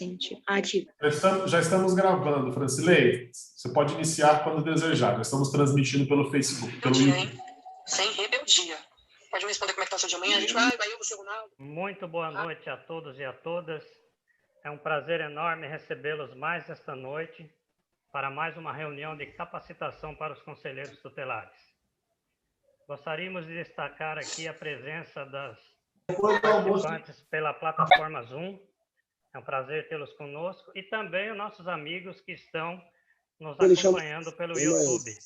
adolescente ativa. Já estamos gravando, Francilei. Você pode iniciar quando desejar. Já estamos transmitindo pelo Facebook, pelo YouTube. Sem rebeldia. Pode me responder como é que tá o seu dia amanhã? A gente vai eu, você, Ronaldo. Muito boa noite a todos e a todas. É um prazer enorme recebê-los mais esta noite para mais uma reunião de capacitação para os conselheiros tutelares. Gostaríamos de destacar aqui a presença das participantes pela plataforma Zoom. É um prazer tê-los conosco e também os nossos amigos que estão nos acompanhando pelo YouTube.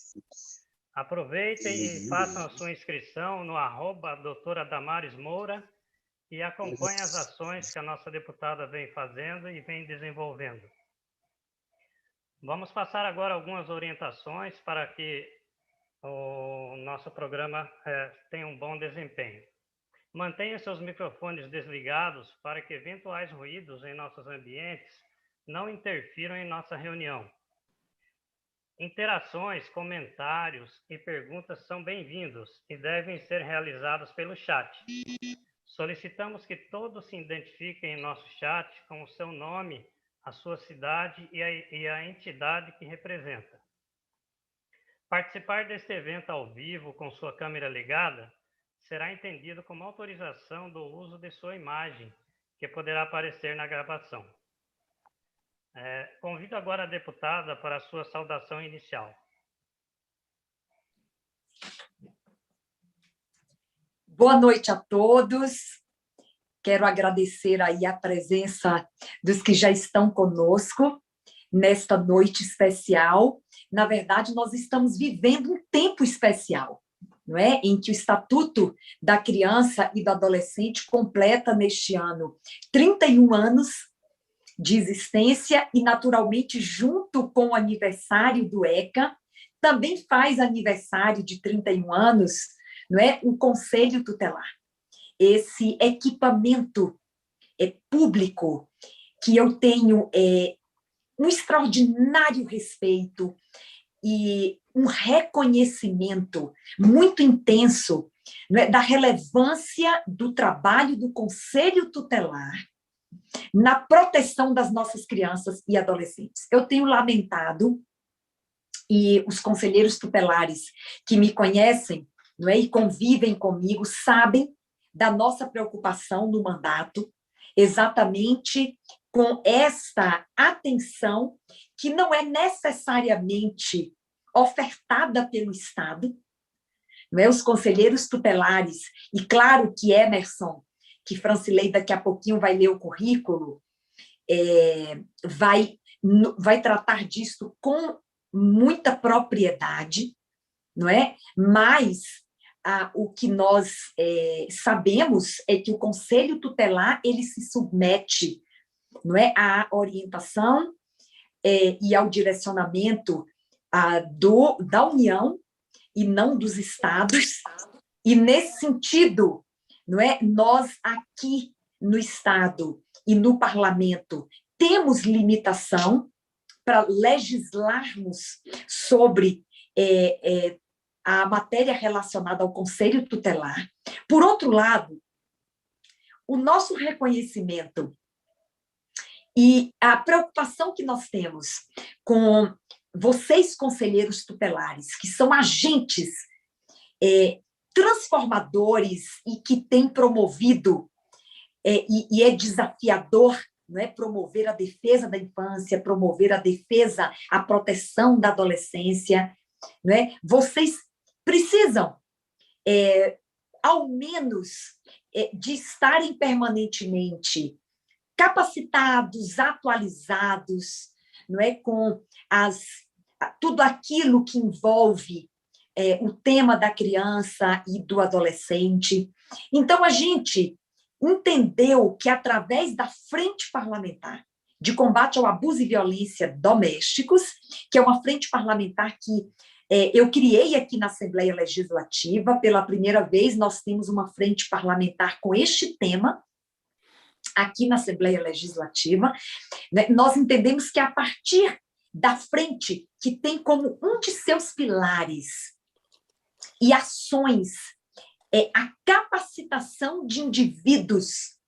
Aproveitem e façam a sua inscrição no @doutora Damares Moura e acompanhem as ações que a nossa deputada vem fazendo e vem desenvolvendo. Vamos passar agora algumas orientações para que o nosso programa tenha um bom desempenho. Mantenha seus microfones desligados para que eventuais ruídos em nossos ambientes não interfiram em nossa reunião. Interações, comentários e perguntas são bem-vindos e devem ser realizados pelo chat. Solicitamos que todos se identifiquem em nosso chat com o seu nome, a sua cidade e a entidade que representa. Participar deste evento ao vivo com sua câmera ligada será entendido como autorização do uso de sua imagem, que poderá aparecer na gravação. Convido agora a deputada para a sua saudação inicial. Boa noite a todos. Quero agradecer aí a presença dos que já estão conosco nesta noite especial. Na verdade, nós estamos vivendo um tempo especial, não é? Em que o Estatuto da Criança e do Adolescente completa neste ano 31 anos de existência e, naturalmente, junto com o aniversário do ECA, também faz aniversário de 31 anos, não é? O Conselho Tutelar. Esse equipamento público que eu tenho um extraordinário respeito e um reconhecimento muito intenso, não é? Da relevância do trabalho do Conselho Tutelar na proteção das nossas crianças e adolescentes. Eu tenho lamentado, e os conselheiros tutelares que me conhecem, não é, e convivem comigo, sabem da nossa preocupação no mandato, exatamente com esta atenção que não é necessariamente ofertada pelo Estado, não é? Os conselheiros tutelares, e claro que Emerson, que Francilei daqui a pouquinho vai ler o currículo, vai tratar disso com muita propriedade, não é? Mas o que nós sabemos é que o Conselho Tutelar ele se submete, não é, à orientação e ao direcionamento da União e não dos estados, e nesse sentido, não é, nós aqui no Estado e no Parlamento temos limitação para legislarmos sobre a matéria relacionada ao Conselho Tutelar. Por outro lado, o nosso reconhecimento e a preocupação que nós temos com vocês, conselheiros tutelares, que são agentes transformadores e que têm promovido, e é desafiador, não é, promover a defesa da infância, promover a defesa, a proteção da adolescência, não é? Vocês precisam, ao menos, de estarem permanentemente capacitados, atualizados, não é, com tudo aquilo que envolve o tema da criança e do adolescente. Então, a gente entendeu que, através da Frente Parlamentar de Combate ao Abuso e Violência Domésticos, que é uma frente parlamentar que eu criei aqui na Assembleia Legislativa, pela primeira vez nós temos uma frente parlamentar com este tema, aqui na Assembleia Legislativa, né? Nós entendemos que, a partir da frente, que tem como um de seus pilares e ações a capacitação de indivíduos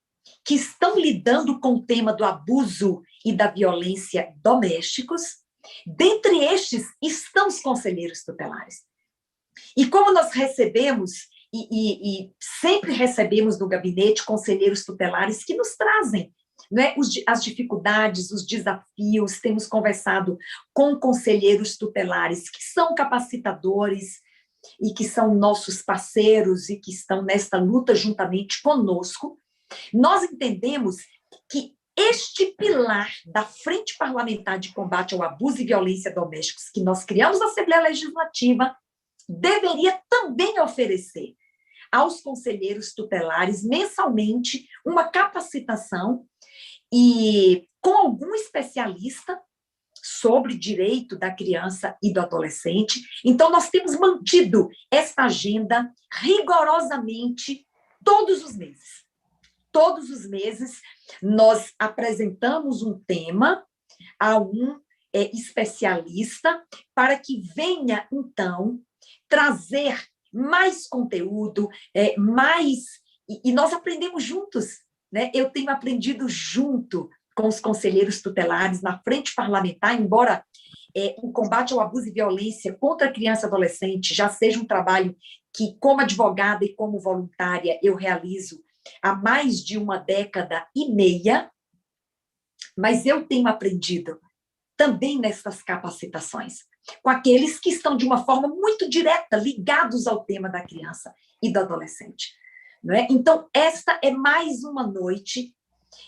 que estão lidando com o tema do abuso e da violência domésticos. Dentre estes estão os conselheiros tutelares. E como nós recebemos, e sempre recebemos no gabinete conselheiros tutelares que nos trazem, né, as dificuldades, os desafios, temos conversado com conselheiros tutelares que são capacitadores e que são nossos parceiros e que estão nesta luta juntamente conosco. Nós entendemos que este pilar da Frente Parlamentar de Combate ao Abuso e Violência Domésticos, que nós criamos na Assembleia Legislativa, deveria também oferecer aos conselheiros tutelares mensalmente uma capacitação e com algum especialista sobre direito da criança e do adolescente. Então, nós temos mantido esta agenda rigorosamente todos os meses. Todos os meses, nós apresentamos um tema a um especialista para que venha, então, trazer mais conteúdo, e nós aprendemos juntos, né? Eu tenho aprendido junto com os conselheiros tutelares na frente parlamentar, embora o combate ao abuso e violência contra a criança e adolescente já seja um trabalho que, como advogada e como voluntária, eu realizo há mais de uma década e meia, mas eu tenho aprendido também nessas capacitações, com aqueles que estão de uma forma muito direta ligados ao tema da criança e do adolescente. Não é? Então, esta é mais uma noite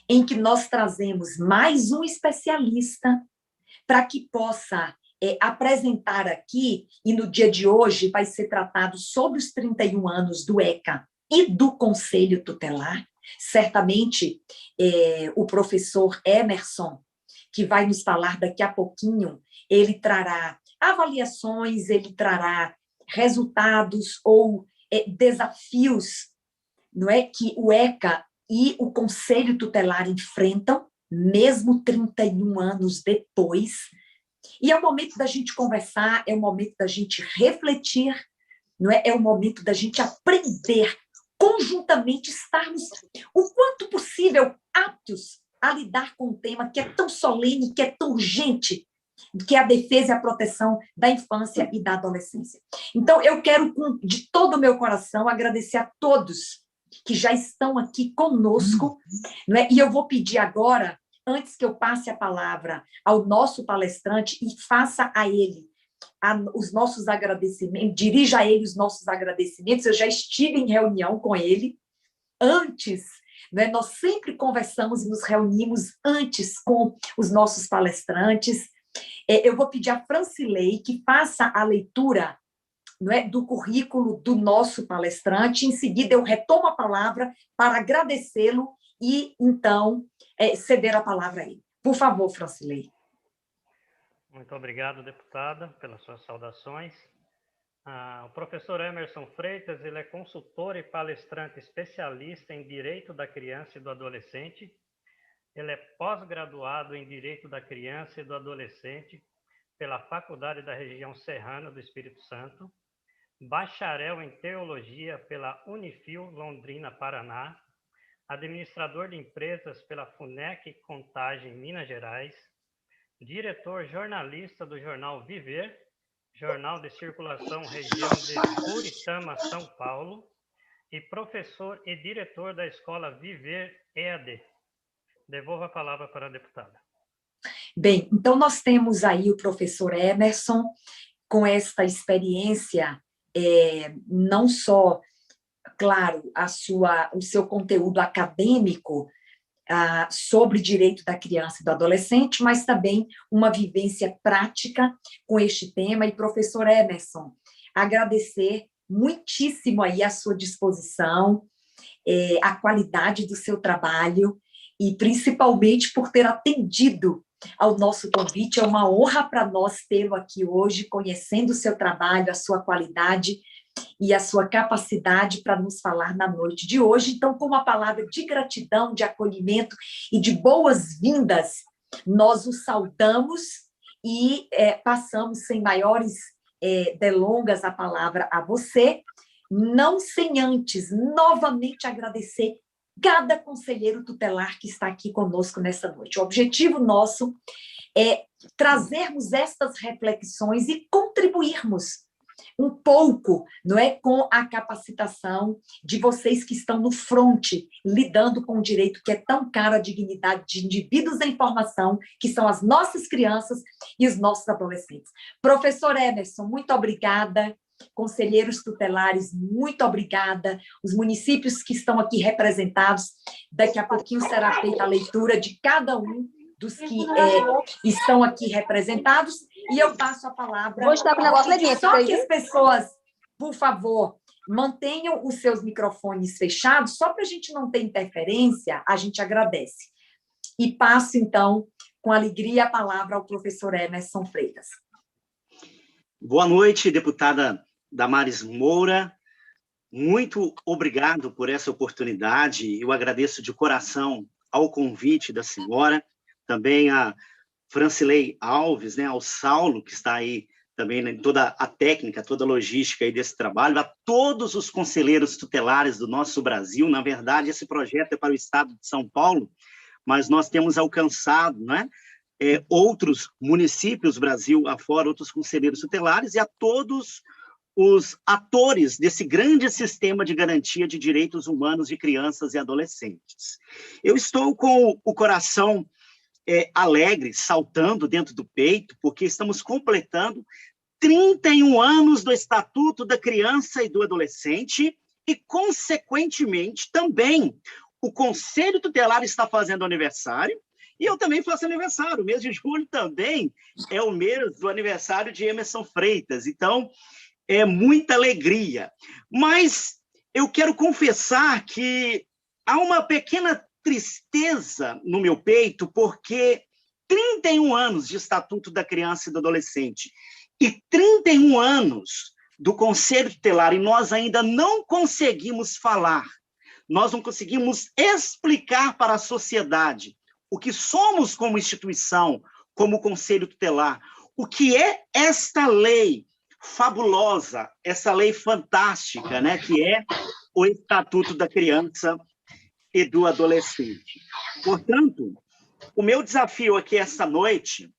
em que nós trazemos mais um especialista para que possa apresentar aqui, e no dia de hoje vai ser tratado sobre os 31 anos do ECA e do Conselho Tutelar. Certamente, o professor Emerson, que vai nos falar daqui a pouquinho, ele trará avaliações, ele trará resultados ou desafios, não é, que o ECA e o Conselho Tutelar enfrentam, mesmo 31 anos depois. E é o momento da gente conversar, é o momento da gente refletir, não é? É o momento da gente aprender conjuntamente, estarmos o quanto possível aptos a lidar com um tema que é tão solene, que é tão urgente, que é a defesa e a proteção da infância e da adolescência. Então, eu quero, de todo o meu coração, agradecer a todos que já estão aqui conosco, não é? E eu vou pedir agora, antes que eu passe a palavra ao nosso palestrante e faça a ele os nossos agradecimentos, dirija a ele os nossos agradecimentos, eu já estive em reunião com ele antes, né? Nós sempre conversamos e nos reunimos antes com os nossos palestrantes. Eu vou pedir a Francilei que faça a leitura, não é, do currículo do nosso palestrante. Em seguida, eu retomo a palavra para agradecê-lo e, então, ceder a palavra a ele. Por favor, Francilei. Muito obrigado, deputada, pelas suas saudações. O professor Emerson Freitas, ele é consultor e palestrante especialista em Direito da Criança e do Adolescente. Ele é pós-graduado em Direito da Criança e do Adolescente pela Faculdade da Região Serrana do Espírito Santo, bacharel em Teologia pela Unifil Londrina, Paraná, administrador de empresas pela FUNEC Contagem, Minas Gerais, diretor jornalista do jornal Viver, jornal de circulação região de Buritama, São Paulo, e professor e diretor da Escola Viver EAD. Devolvo a palavra para a deputada. Bem, então nós temos aí o professor Emerson com esta experiência, não só, claro, o seu conteúdo acadêmico sobre direito da criança e do adolescente, mas também uma vivência prática com este tema. E, professor Emerson, agradecer muitíssimo aí a sua disposição, a qualidade do seu trabalho e principalmente por ter atendido ao nosso convite. É uma honra para nós tê-lo aqui hoje, conhecendo o seu trabalho, a sua qualidade e a sua capacidade para nos falar na noite de hoje. Então, com uma palavra de gratidão, de acolhimento e de boas-vindas, nós o saudamos e passamos sem maiores delongas a palavra a você, não sem antes novamente agradecer cada conselheiro tutelar que está aqui conosco nessa noite. O objetivo nosso é trazermos estas reflexões e contribuirmos um pouco, não é, com a capacitação de vocês que estão no fronte, lidando com o direito que é tão caro, a dignidade de indivíduos em formação, que são as nossas crianças e os nossos adolescentes. Professor Emerson, muito obrigada. Conselheiros tutelares, muito obrigada. Os municípios que estão aqui representados, daqui a pouquinho será feita a leitura de cada um dos que estão aqui representados, e eu passo a palavra. Vou estar com o negócio levinha. Só que as pessoas, por favor, mantenham os seus microfones fechados, só para a gente não ter interferência, a gente agradece. E passo, então, com alegria, a palavra ao professor Emerson Freitas. Boa noite, deputada Damares Moura. Muito obrigado por essa oportunidade. Eu agradeço de coração ao convite da senhora, também a Francilei Alves, né, ao Saulo, que está aí também em toda a técnica, toda a logística aí desse trabalho, a todos os conselheiros tutelares do nosso Brasil. Na verdade, esse projeto é para o estado de São Paulo, mas nós temos alcançado, né, outros municípios, Brasil afora, outros conselheiros tutelares, e a todos os atores desse grande sistema de garantia de direitos humanos de crianças e adolescentes. Eu estou com o coração alegre, saltando dentro do peito, porque estamos completando 31 anos do Estatuto da Criança e do Adolescente e, consequentemente, também o Conselho Tutelar está fazendo aniversário, e eu também faço aniversário. O mês de julho também é o mês do aniversário de Emerson Freitas. Então, é muita alegria. Mas eu quero confessar que há uma pequena tristeza no meu peito, porque 31 anos de Estatuto da Criança e do Adolescente e 31 anos do Conselho Tutelar, e nós ainda não conseguimos falar, nós não conseguimos explicar para a sociedade o que somos como instituição, como Conselho Tutelar, o que é esta lei fabulosa, essa lei fantástica, né, que é o Estatuto da Criança e do Adolescente. Portanto, o meu desafio aqui esta noite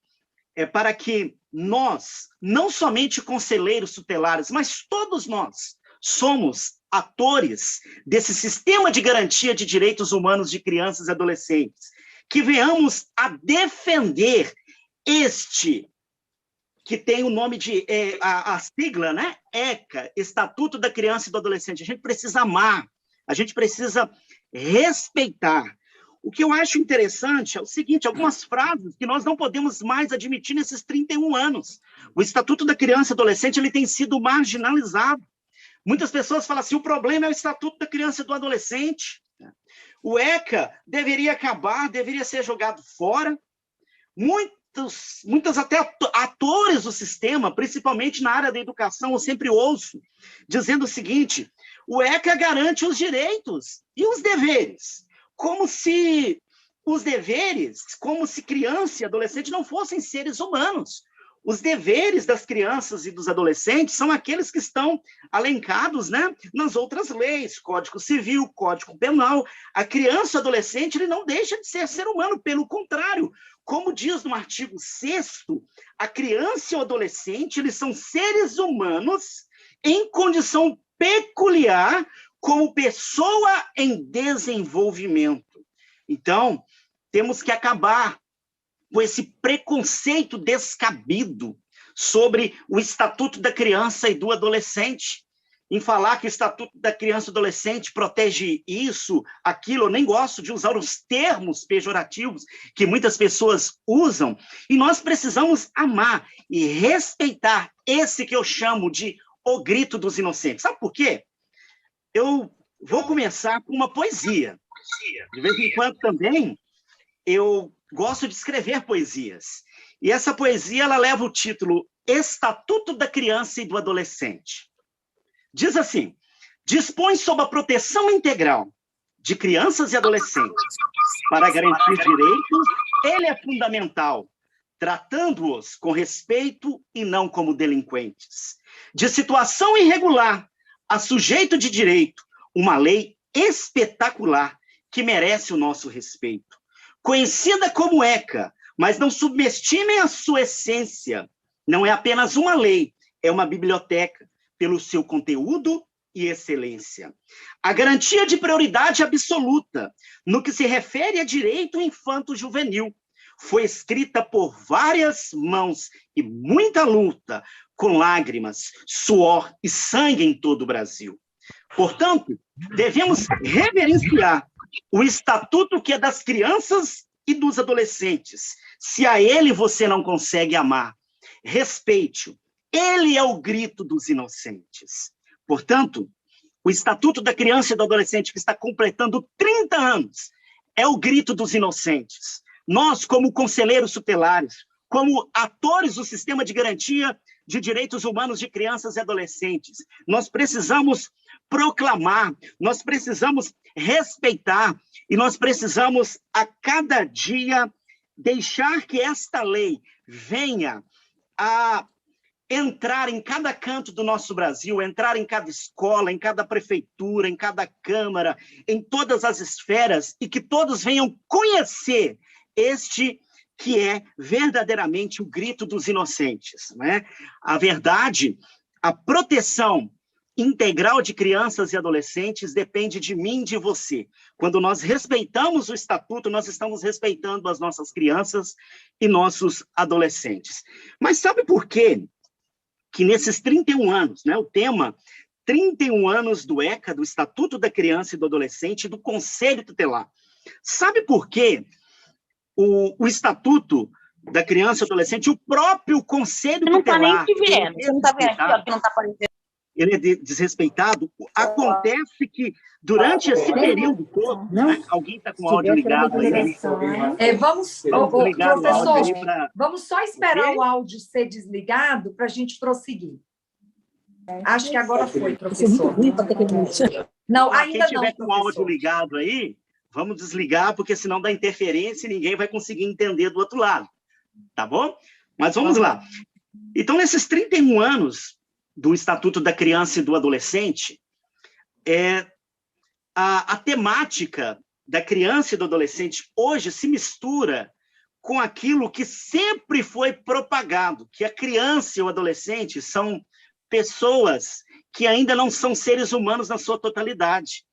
é para que nós, não somente conselheiros tutelares, mas todos nós, somos atores desse sistema de garantia de direitos humanos de crianças e adolescentes, que venhamos a defender este, que tem o nome de, a sigla, né? ECA, Estatuto da Criança e do Adolescente. A gente precisa amar, a gente precisa respeitar. O que eu acho interessante é o seguinte, algumas frases que nós não podemos mais admitir nesses 31 anos. O Estatuto da Criança e Adolescente ele tem sido marginalizado. Muitas pessoas falam assim, o problema é o Estatuto da Criança e do Adolescente. O ECA deveria acabar, deveria ser jogado fora. Muitos até atores do sistema, principalmente na área da educação, eu sempre ouço, dizendo o seguinte, o ECA garante os direitos e os deveres, como se os deveres, como se criança e adolescente não fossem seres humanos. Os deveres das crianças e dos adolescentes são aqueles que estão alencados, né, nas outras leis, Código Civil, Código Penal. A criança e adolescente ele não deixa de ser humano, pelo contrário. Como diz no artigo 6º, a criança e o adolescente eles são seres humanos em condição peculiar como pessoa em desenvolvimento. Então, temos que acabar com esse preconceito descabido sobre o Estatuto da Criança e do Adolescente, em falar que o Estatuto da Criança e do Adolescente protege isso, aquilo. Eu nem gosto de usar os termos pejorativos que muitas pessoas usam, e nós precisamos amar e respeitar esse que eu chamo de o grito dos inocentes. Sabe por quê? Eu vou começar com uma poesia. De vez em quando também eu gosto de escrever poesias. E essa poesia ela leva o título Estatuto da Criança e do Adolescente. Diz assim, dispõe sob a proteção integral de crianças e adolescentes. Para garantir direitos, ele é fundamental, tratando-os com respeito e não como delinquentes. De situação irregular a sujeito de direito, uma lei espetacular que merece o nosso respeito. Conhecida como ECA, mas não subestimem a sua essência. Não é apenas uma lei, é uma biblioteca, pelo seu conteúdo e excelência. A garantia de prioridade absoluta, no que se refere a direito infanto-juvenil, foi escrita por várias mãos e muita luta, com lágrimas, suor e sangue em todo o Brasil. Portanto, devemos reverenciar o estatuto que é das crianças e dos adolescentes. Se a ele você não consegue amar, respeite-o. Ele é o grito dos inocentes. Portanto, o Estatuto da Criança e do Adolescente, que está completando 30 anos, é o grito dos inocentes. Nós, como conselheiros tutelares, como atores do sistema de garantia de direitos humanos de crianças e adolescentes, nós precisamos proclamar, nós precisamos respeitar e nós precisamos, a cada dia, deixar que esta lei venha a entrar em cada canto do nosso Brasil, entrar em cada escola, em cada prefeitura, em cada câmara, em todas as esferas, e que todos venham conhecer este que é verdadeiramente o grito dos inocentes, né? A verdade, a proteção integral de crianças e adolescentes depende de mim e de você. Quando nós respeitamos o Estatuto, nós estamos respeitando as nossas crianças e nossos adolescentes. Mas sabe por quê? Que nesses 31 anos, né, o tema 31 anos do ECA, do Estatuto da Criança e do Adolescente, do Conselho Tutelar. Sabe por quê? O Estatuto da Criança e do Adolescente, o próprio Conselho Tutelar... Você não está nem te vendo, você não está vendo aqui, ó, que não está aparecendo. Ele é desrespeitado. Acontece que, durante esse período todo, né, alguém está com o áudio ligado aí. Professor, vamos só esperar o áudio ser desligado para a gente prosseguir. Acho que agora foi, professor. Não, ainda não. Quem tiver com o áudio ligado aí, vamos desligar, porque senão dá interferência e ninguém vai conseguir entender do outro lado. Tá bom? Mas vamos lá. Então, nesses 31 anos do Estatuto da Criança e do Adolescente, a temática da criança e do adolescente hoje se mistura com aquilo que sempre foi propagado, que a criança e o adolescente são pessoas que ainda não são seres humanos na sua totalidade.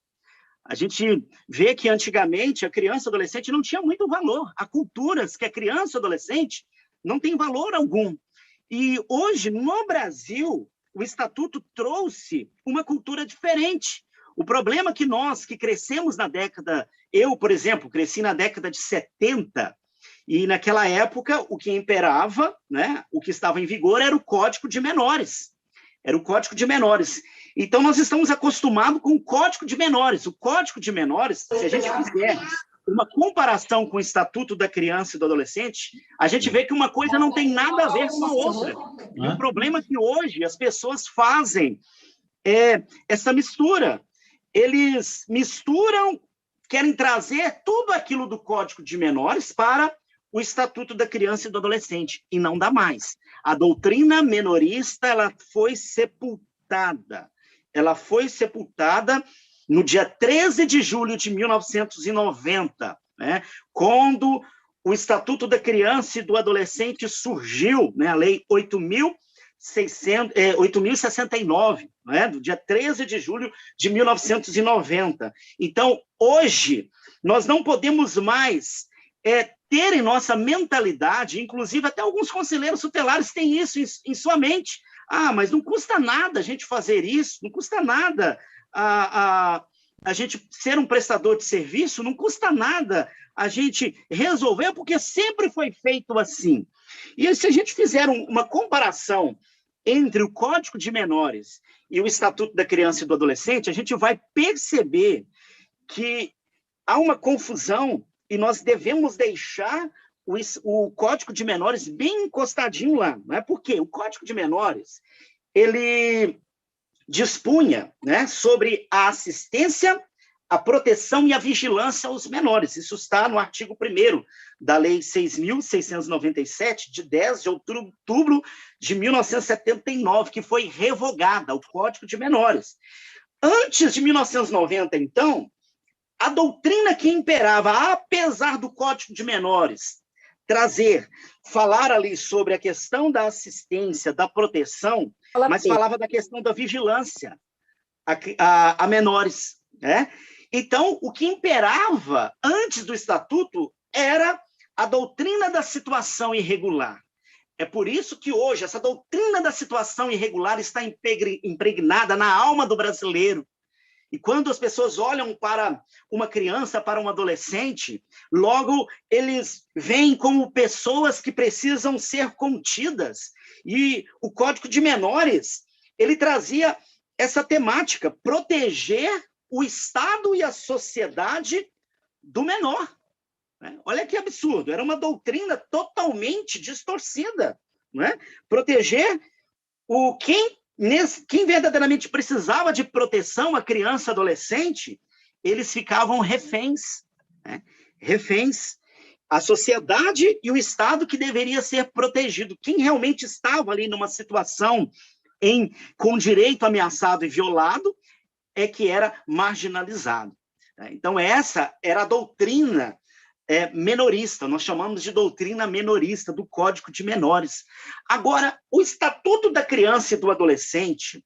A gente vê que antigamente a criança e o adolescente não tinha muito valor. Há culturas que a criança e o adolescente não tem valor algum. E hoje, no Brasil, o Estatuto trouxe uma cultura diferente. O problema é que nós, que crescemos na década... Eu, por exemplo, cresci na década de 70, e naquela época o que imperava, né, o que estava em vigor era o Código de Menores. Era o Código de Menores. Então, nós estamos acostumados com o Código de Menores. O Código de Menores, se a gente fizer uma comparação com o Estatuto da Criança e do Adolescente, a gente vê que uma coisa não tem nada a ver com a outra. E o problema é que hoje as pessoas fazem essa mistura. Eles misturam, querem trazer tudo aquilo do Código de Menores para o Estatuto da Criança e do Adolescente, e não dá mais. A doutrina menorista, ela foi sepultada. Ela foi sepultada no dia 13 de julho de 1990, né, quando o Estatuto da Criança e do Adolescente surgiu, né, a Lei 8.069, né, do dia 13 de julho de 1990. Então, hoje, nós não podemos mais ter em nossa mentalidade, inclusive até alguns conselheiros tutelares têm isso em sua mente. Ah, mas não custa nada a gente fazer isso, não custa nada a gente ser um prestador de serviço, não custa nada a gente resolver, porque sempre foi feito assim. E se a gente fizer uma comparação entre o Código de Menores e o Estatuto da Criança e do Adolescente, a gente vai perceber que há uma confusão e nós devemos deixar o Código de Menores bem encostadinho lá. Não é? Porque o Código de Menores, ele dispunha, né, sobre a assistência, a proteção e a vigilância aos menores. Isso está no artigo 1º da Lei 6.697, de 10 de outubro de 1979, que foi revogada, o Código de Menores. Antes de 1990, então, a doutrina que imperava, apesar do Código de Menores falar ali sobre a questão da assistência, da proteção, mas falava da questão da vigilância a menores, né? Então, o que imperava antes do Estatuto era a doutrina da situação irregular. É por isso que hoje essa doutrina da situação irregular está impregnada na alma do brasileiro. E quando as pessoas olham para uma criança, para um adolescente, logo eles veem como pessoas que precisam ser contidas. E o Código de Menores, ele trazia essa temática, proteger o Estado e a sociedade do menor. Olha que absurdo, era uma doutrina totalmente distorcida, não é? Proteger quem verdadeiramente precisava de proteção, a criança, adolescente, eles ficavam reféns, né? Reféns. A sociedade e o Estado que deveria ser protegido. Quem realmente estava ali numa situação com direito ameaçado e violado é que era marginalizado. Então, essa era a doutrina menorista, nós chamamos de doutrina menorista do Código de Menores. Agora, o Estatuto da Criança e do Adolescente,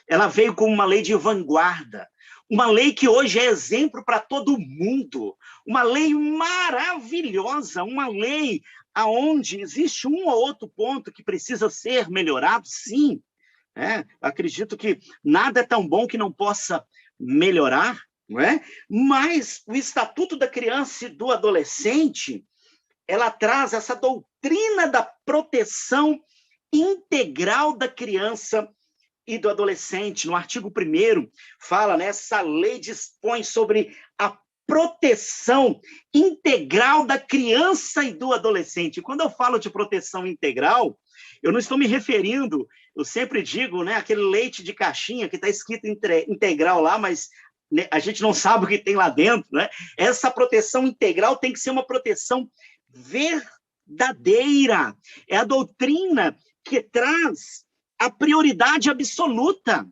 ela veio como uma lei de vanguarda, uma lei que hoje é exemplo para todo mundo, uma lei maravilhosa, uma lei onde existe um ou outro ponto que precisa ser melhorado, sim. Acredito que nada é tão bom que não possa melhorar, não é? Mas o Estatuto da Criança e do Adolescente, ela traz essa doutrina da proteção integral da criança e do adolescente. No artigo 1º, fala, né, essa lei dispõe sobre a proteção integral da criança e do adolescente. E quando eu falo de proteção integral, eu não estou me referindo, eu sempre digo, né, aquele leite de caixinha que está escrito integral lá, mas a gente não sabe o que tem lá dentro, né? Essa proteção integral tem que ser uma proteção verdadeira. É a doutrina que traz a prioridade absoluta,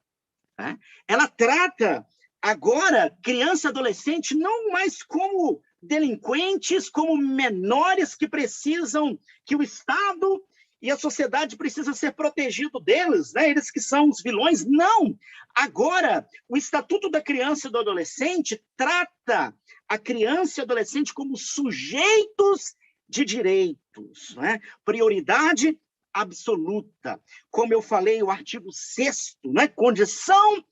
né? Ela trata agora criança e adolescente não mais como delinquentes, como menores que precisam, que o Estado e a sociedade precisa ser protegido deles, né? Eles que são os vilões. Não! Agora, o Estatuto da Criança e do Adolescente trata a criança e o adolescente como sujeitos de direitos, né? Prioridade absoluta. Como eu falei, o artigo 6º, né? Condição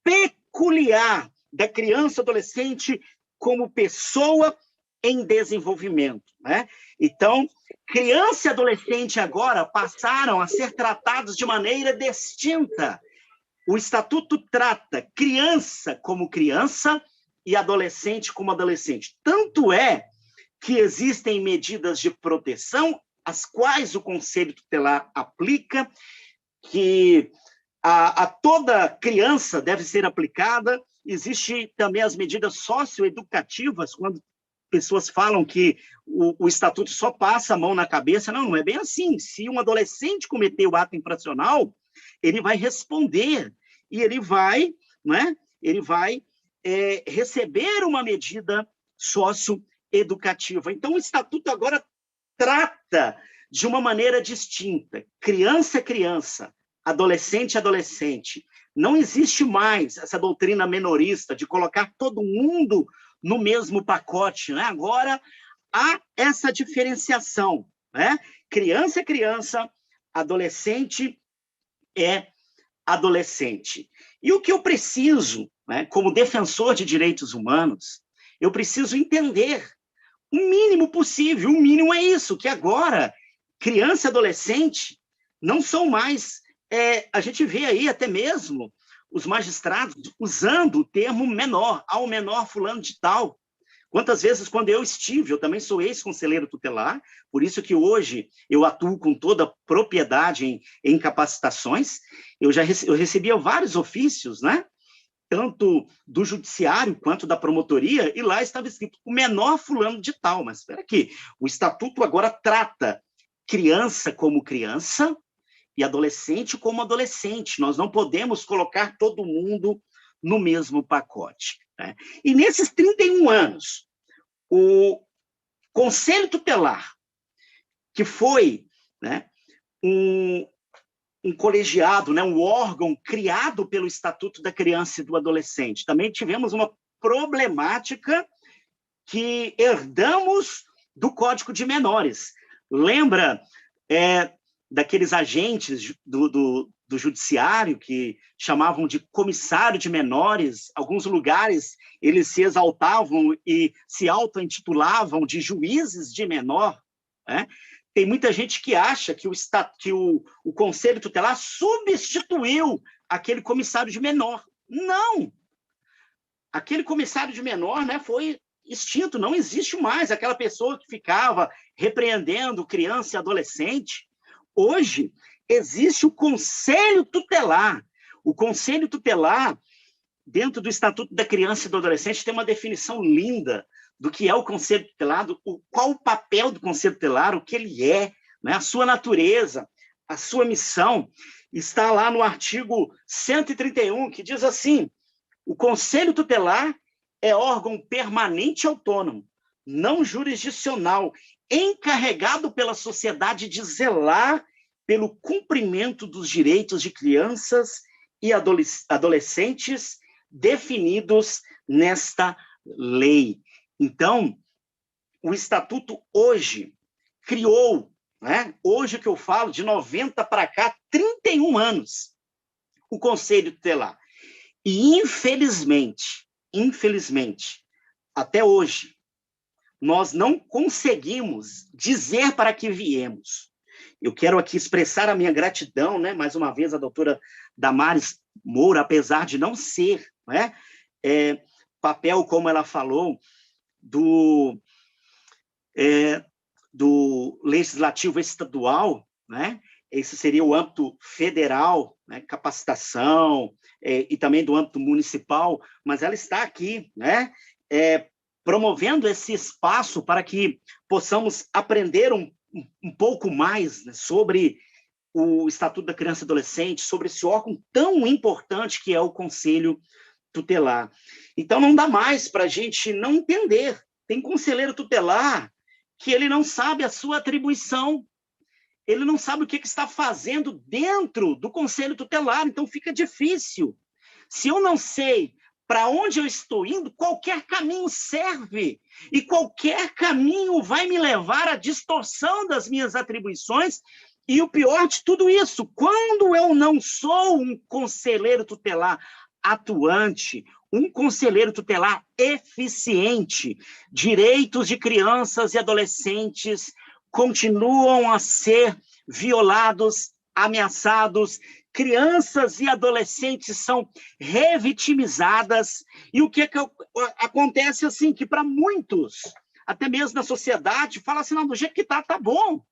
peculiar da criança e adolescente como pessoa em desenvolvimento, né? Então, criança e adolescente agora passaram a ser tratados de maneira distinta. O Estatuto trata criança como criança e adolescente como adolescente. Tanto é que existem medidas de proteção, as quais o Conselho Tutelar aplica, que a toda criança deve ser aplicada. Existem também as medidas socioeducativas, quando pessoas falam que o Estatuto só passa a mão na cabeça. Não, não é bem assim. Se um adolescente cometer o ato infracional, ele vai responder e ele vai, né, receber uma medida socioeducativa. Então, o Estatuto agora trata de uma maneira distinta. Criança é criança, adolescente é adolescente. Não existe mais essa doutrina menorista de colocar todo mundo no mesmo pacote, né? Agora há essa diferenciação, né? Criança é criança, adolescente é adolescente. E o que eu preciso, né, como defensor de direitos humanos, eu preciso entender o mínimo possível. O mínimo é isso, que agora criança e adolescente não são mais... a gente vê aí até mesmo os magistrados usando o termo menor, ao menor fulano de tal. Quantas vezes, quando eu também sou ex-conselheiro tutelar, por isso que hoje eu atuo com toda propriedade em capacitações, eu recebia vários ofícios, né? Tanto do judiciário quanto da promotoria, e lá estava escrito o menor fulano de tal. Mas espera aqui, o Estatuto agora trata criança como criança e adolescente como adolescente. Nós não podemos colocar todo mundo no mesmo pacote. né? E nesses 31 anos, o Conselho Tutelar, que foi, né, um colegiado, né, um órgão criado pelo Estatuto da Criança e do Adolescente. Também tivemos uma problemática que herdamos do Código de Menores. Lembra daqueles agentes do judiciário que chamavam de comissário de menores? Alguns lugares eles se exaltavam e se auto-intitulavam de juízes de menor, né? Tem muita gente que acha que o Conselho Tutelar substituiu aquele comissário de menor. Não! Aquele comissário de menor, né, foi extinto, não existe mais aquela pessoa que ficava repreendendo criança e adolescente. Hoje, existe o Conselho Tutelar. O Conselho Tutelar, dentro do Estatuto da Criança e do Adolescente, tem uma definição linda do que é o Conselho Tutelar, qual o papel do Conselho Tutelar, o que ele é, né, a sua natureza, a sua missão. Está lá no artigo 131, que diz assim: o Conselho Tutelar é órgão permanente e autônomo, não jurisdicional, encarregado pela sociedade de zelar pelo cumprimento dos direitos de crianças e adolescentes definidos nesta lei. Então, o Estatuto hoje criou, né, hoje que eu falo, de 90 para cá, 31 anos, o Conselho Tutelar. E, infelizmente, até hoje, nós não conseguimos dizer para que viemos. Eu quero aqui expressar a minha gratidão, né, mais uma vez, à doutora Damares Moura, apesar de não ser, né, papel, como ela falou, do legislativo estadual, né? Esse seria o âmbito federal, né? Capacitação, e também do âmbito municipal, mas ela está aqui, né? Promovendo esse espaço para que possamos aprender um pouco mais, né, sobre o Estatuto da Criança e Adolescente, sobre esse órgão tão importante que é o Conselho Tutelar. Então, não dá mais para a gente não entender. Tem conselheiro tutelar que ele não sabe a sua atribuição, ele não sabe o que está fazendo dentro do Conselho Tutelar, então fica difícil. Se eu não sei para onde eu estou indo, qualquer caminho serve, e qualquer caminho vai me levar à distorção das minhas atribuições. E o pior de tudo isso, quando eu não sou um conselheiro tutelar atuante, um conselheiro tutelar eficiente, direitos de crianças e adolescentes continuam a ser violados, ameaçados, crianças e adolescentes são revitimizadas, e o que acontece assim, que para muitos, até mesmo na sociedade, fala assim, não, do jeito que tá bom.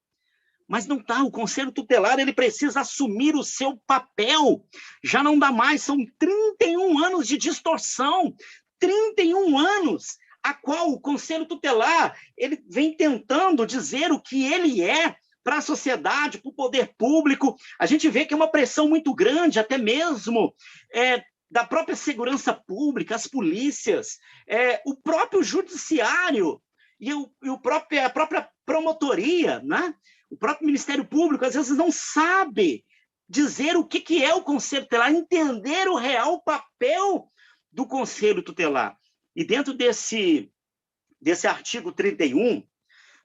Mas não está, o Conselho Tutelar ele precisa assumir o seu papel, já não dá mais, são 31 anos de distorção, 31 anos, a qual o Conselho Tutelar ele vem tentando dizer o que ele é para a sociedade, para o poder público. A gente vê que é uma pressão muito grande, até mesmo da própria segurança pública, as polícias, o próprio judiciário e a própria promotoria, né? O próprio Ministério Público, às vezes, não sabe dizer o que é o Conselho Tutelar, entender o real papel do Conselho Tutelar. E dentro desse artigo 31,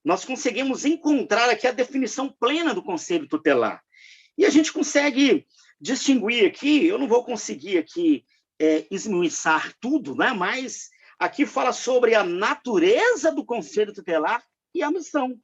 nós conseguimos encontrar aqui a definição plena do Conselho Tutelar. E a gente consegue distinguir aqui, eu não vou conseguir aqui esmiuçar tudo, né? Mas aqui fala sobre a natureza do Conselho Tutelar e a missão.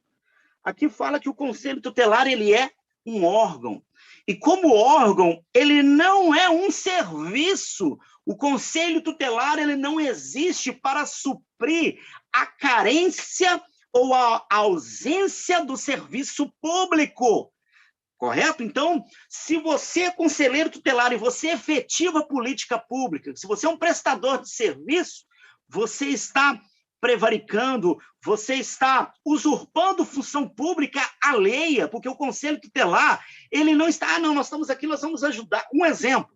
Aqui fala que o Conselho Tutelar ele é um órgão. E como órgão, ele não é um serviço. O Conselho Tutelar ele não existe para suprir a carência ou a ausência do serviço público. Correto? Então, se você é conselheiro tutelar e você efetiva política pública, se você é um prestador de serviço, você está prevaricando, você está usurpando função pública alheia, porque o Conselho Tutelar, ele não está, não, nós estamos aqui, nós vamos ajudar. Um exemplo,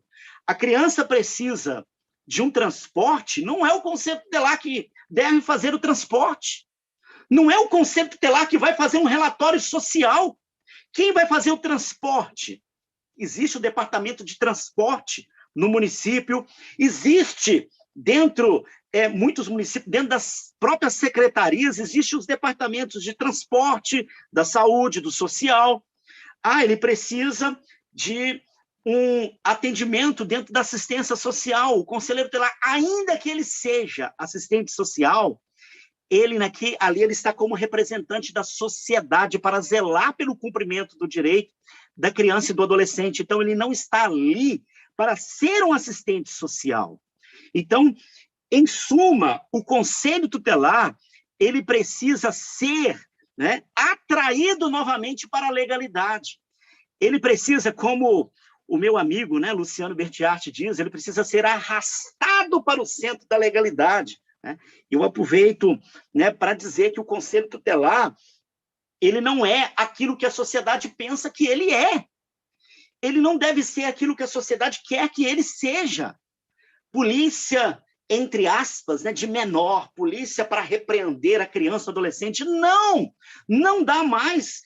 a criança precisa de um transporte, não é o conselho tutelar que deve fazer o transporte. Não é o conselho tutelar que vai fazer um relatório social. Quem vai fazer o transporte? Existe o departamento de transporte no município, existe dentro, muitos municípios, dentro das próprias secretarias, existem os departamentos de transporte, da saúde, do social. Ele precisa de um atendimento dentro da assistência social. O conselheiro tutelar, ainda que ele seja assistente social, ali ele está como representante da sociedade para zelar pelo cumprimento do direito da criança e do adolescente. Então, ele não está ali para ser um assistente social. Então, em suma, o conselho tutelar, ele precisa ser, né, atraído novamente para a legalidade. Ele precisa, como o meu amigo, né, Luciano Bertiarte diz, ele precisa ser arrastado para o centro da legalidade. Né? Eu aproveito, né, para dizer que o conselho tutelar, ele não é aquilo que a sociedade pensa que ele é. Ele não deve ser aquilo que a sociedade quer que ele seja. Polícia, entre aspas, né, de menor, polícia para repreender a criança ou adolescente. Não dá mais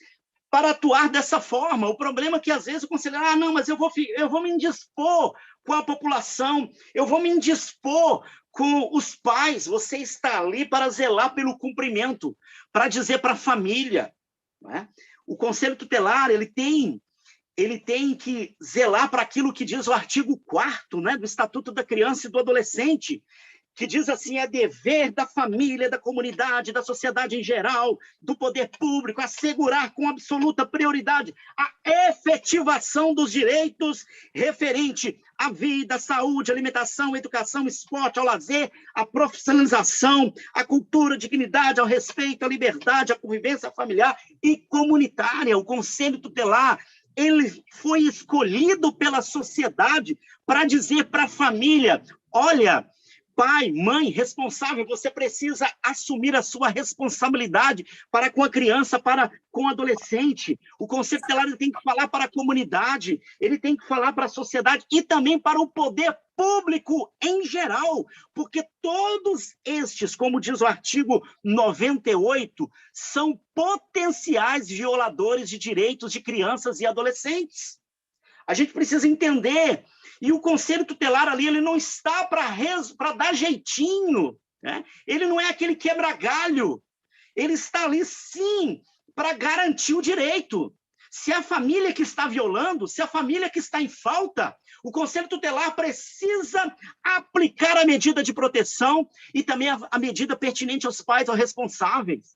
para atuar dessa forma. O problema é que, às vezes, o conselheiro, não, mas eu vou me indispor com a população, eu vou me indispor com os pais. Você está ali para zelar pelo cumprimento, para dizer para a família. Né? O conselho tutelar, ele tem que zelar para aquilo que diz o artigo 4º, né, do Estatuto da Criança e do Adolescente, que diz assim: é dever da família, da comunidade, da sociedade em geral, do poder público, assegurar com absoluta prioridade a efetivação dos direitos referente à vida, à saúde, à alimentação, à educação, ao esporte, ao lazer, à profissionalização, à cultura, à dignidade, ao respeito, à liberdade, à convivência familiar e comunitária. O Conselho Tutelar, ele foi escolhido pela sociedade para dizer para a família: olha, pai, mãe, responsável, você precisa assumir a sua responsabilidade para com a criança, para com o adolescente. O conselho tutelar, ele tem que falar para a comunidade, ele tem que falar para a sociedade e também para o poder público em geral, porque todos estes, como diz o artigo 98, são potenciais violadores de direitos de crianças e adolescentes. A gente precisa entender. E o conselho tutelar ali, ele não está para dar jeitinho, né? Ele não é aquele quebra-galho. Ele está ali, sim, para garantir o direito. Se a família que está violando, se a família que está em falta, o conselho tutelar precisa aplicar a medida de proteção e também a medida pertinente aos pais ou responsáveis.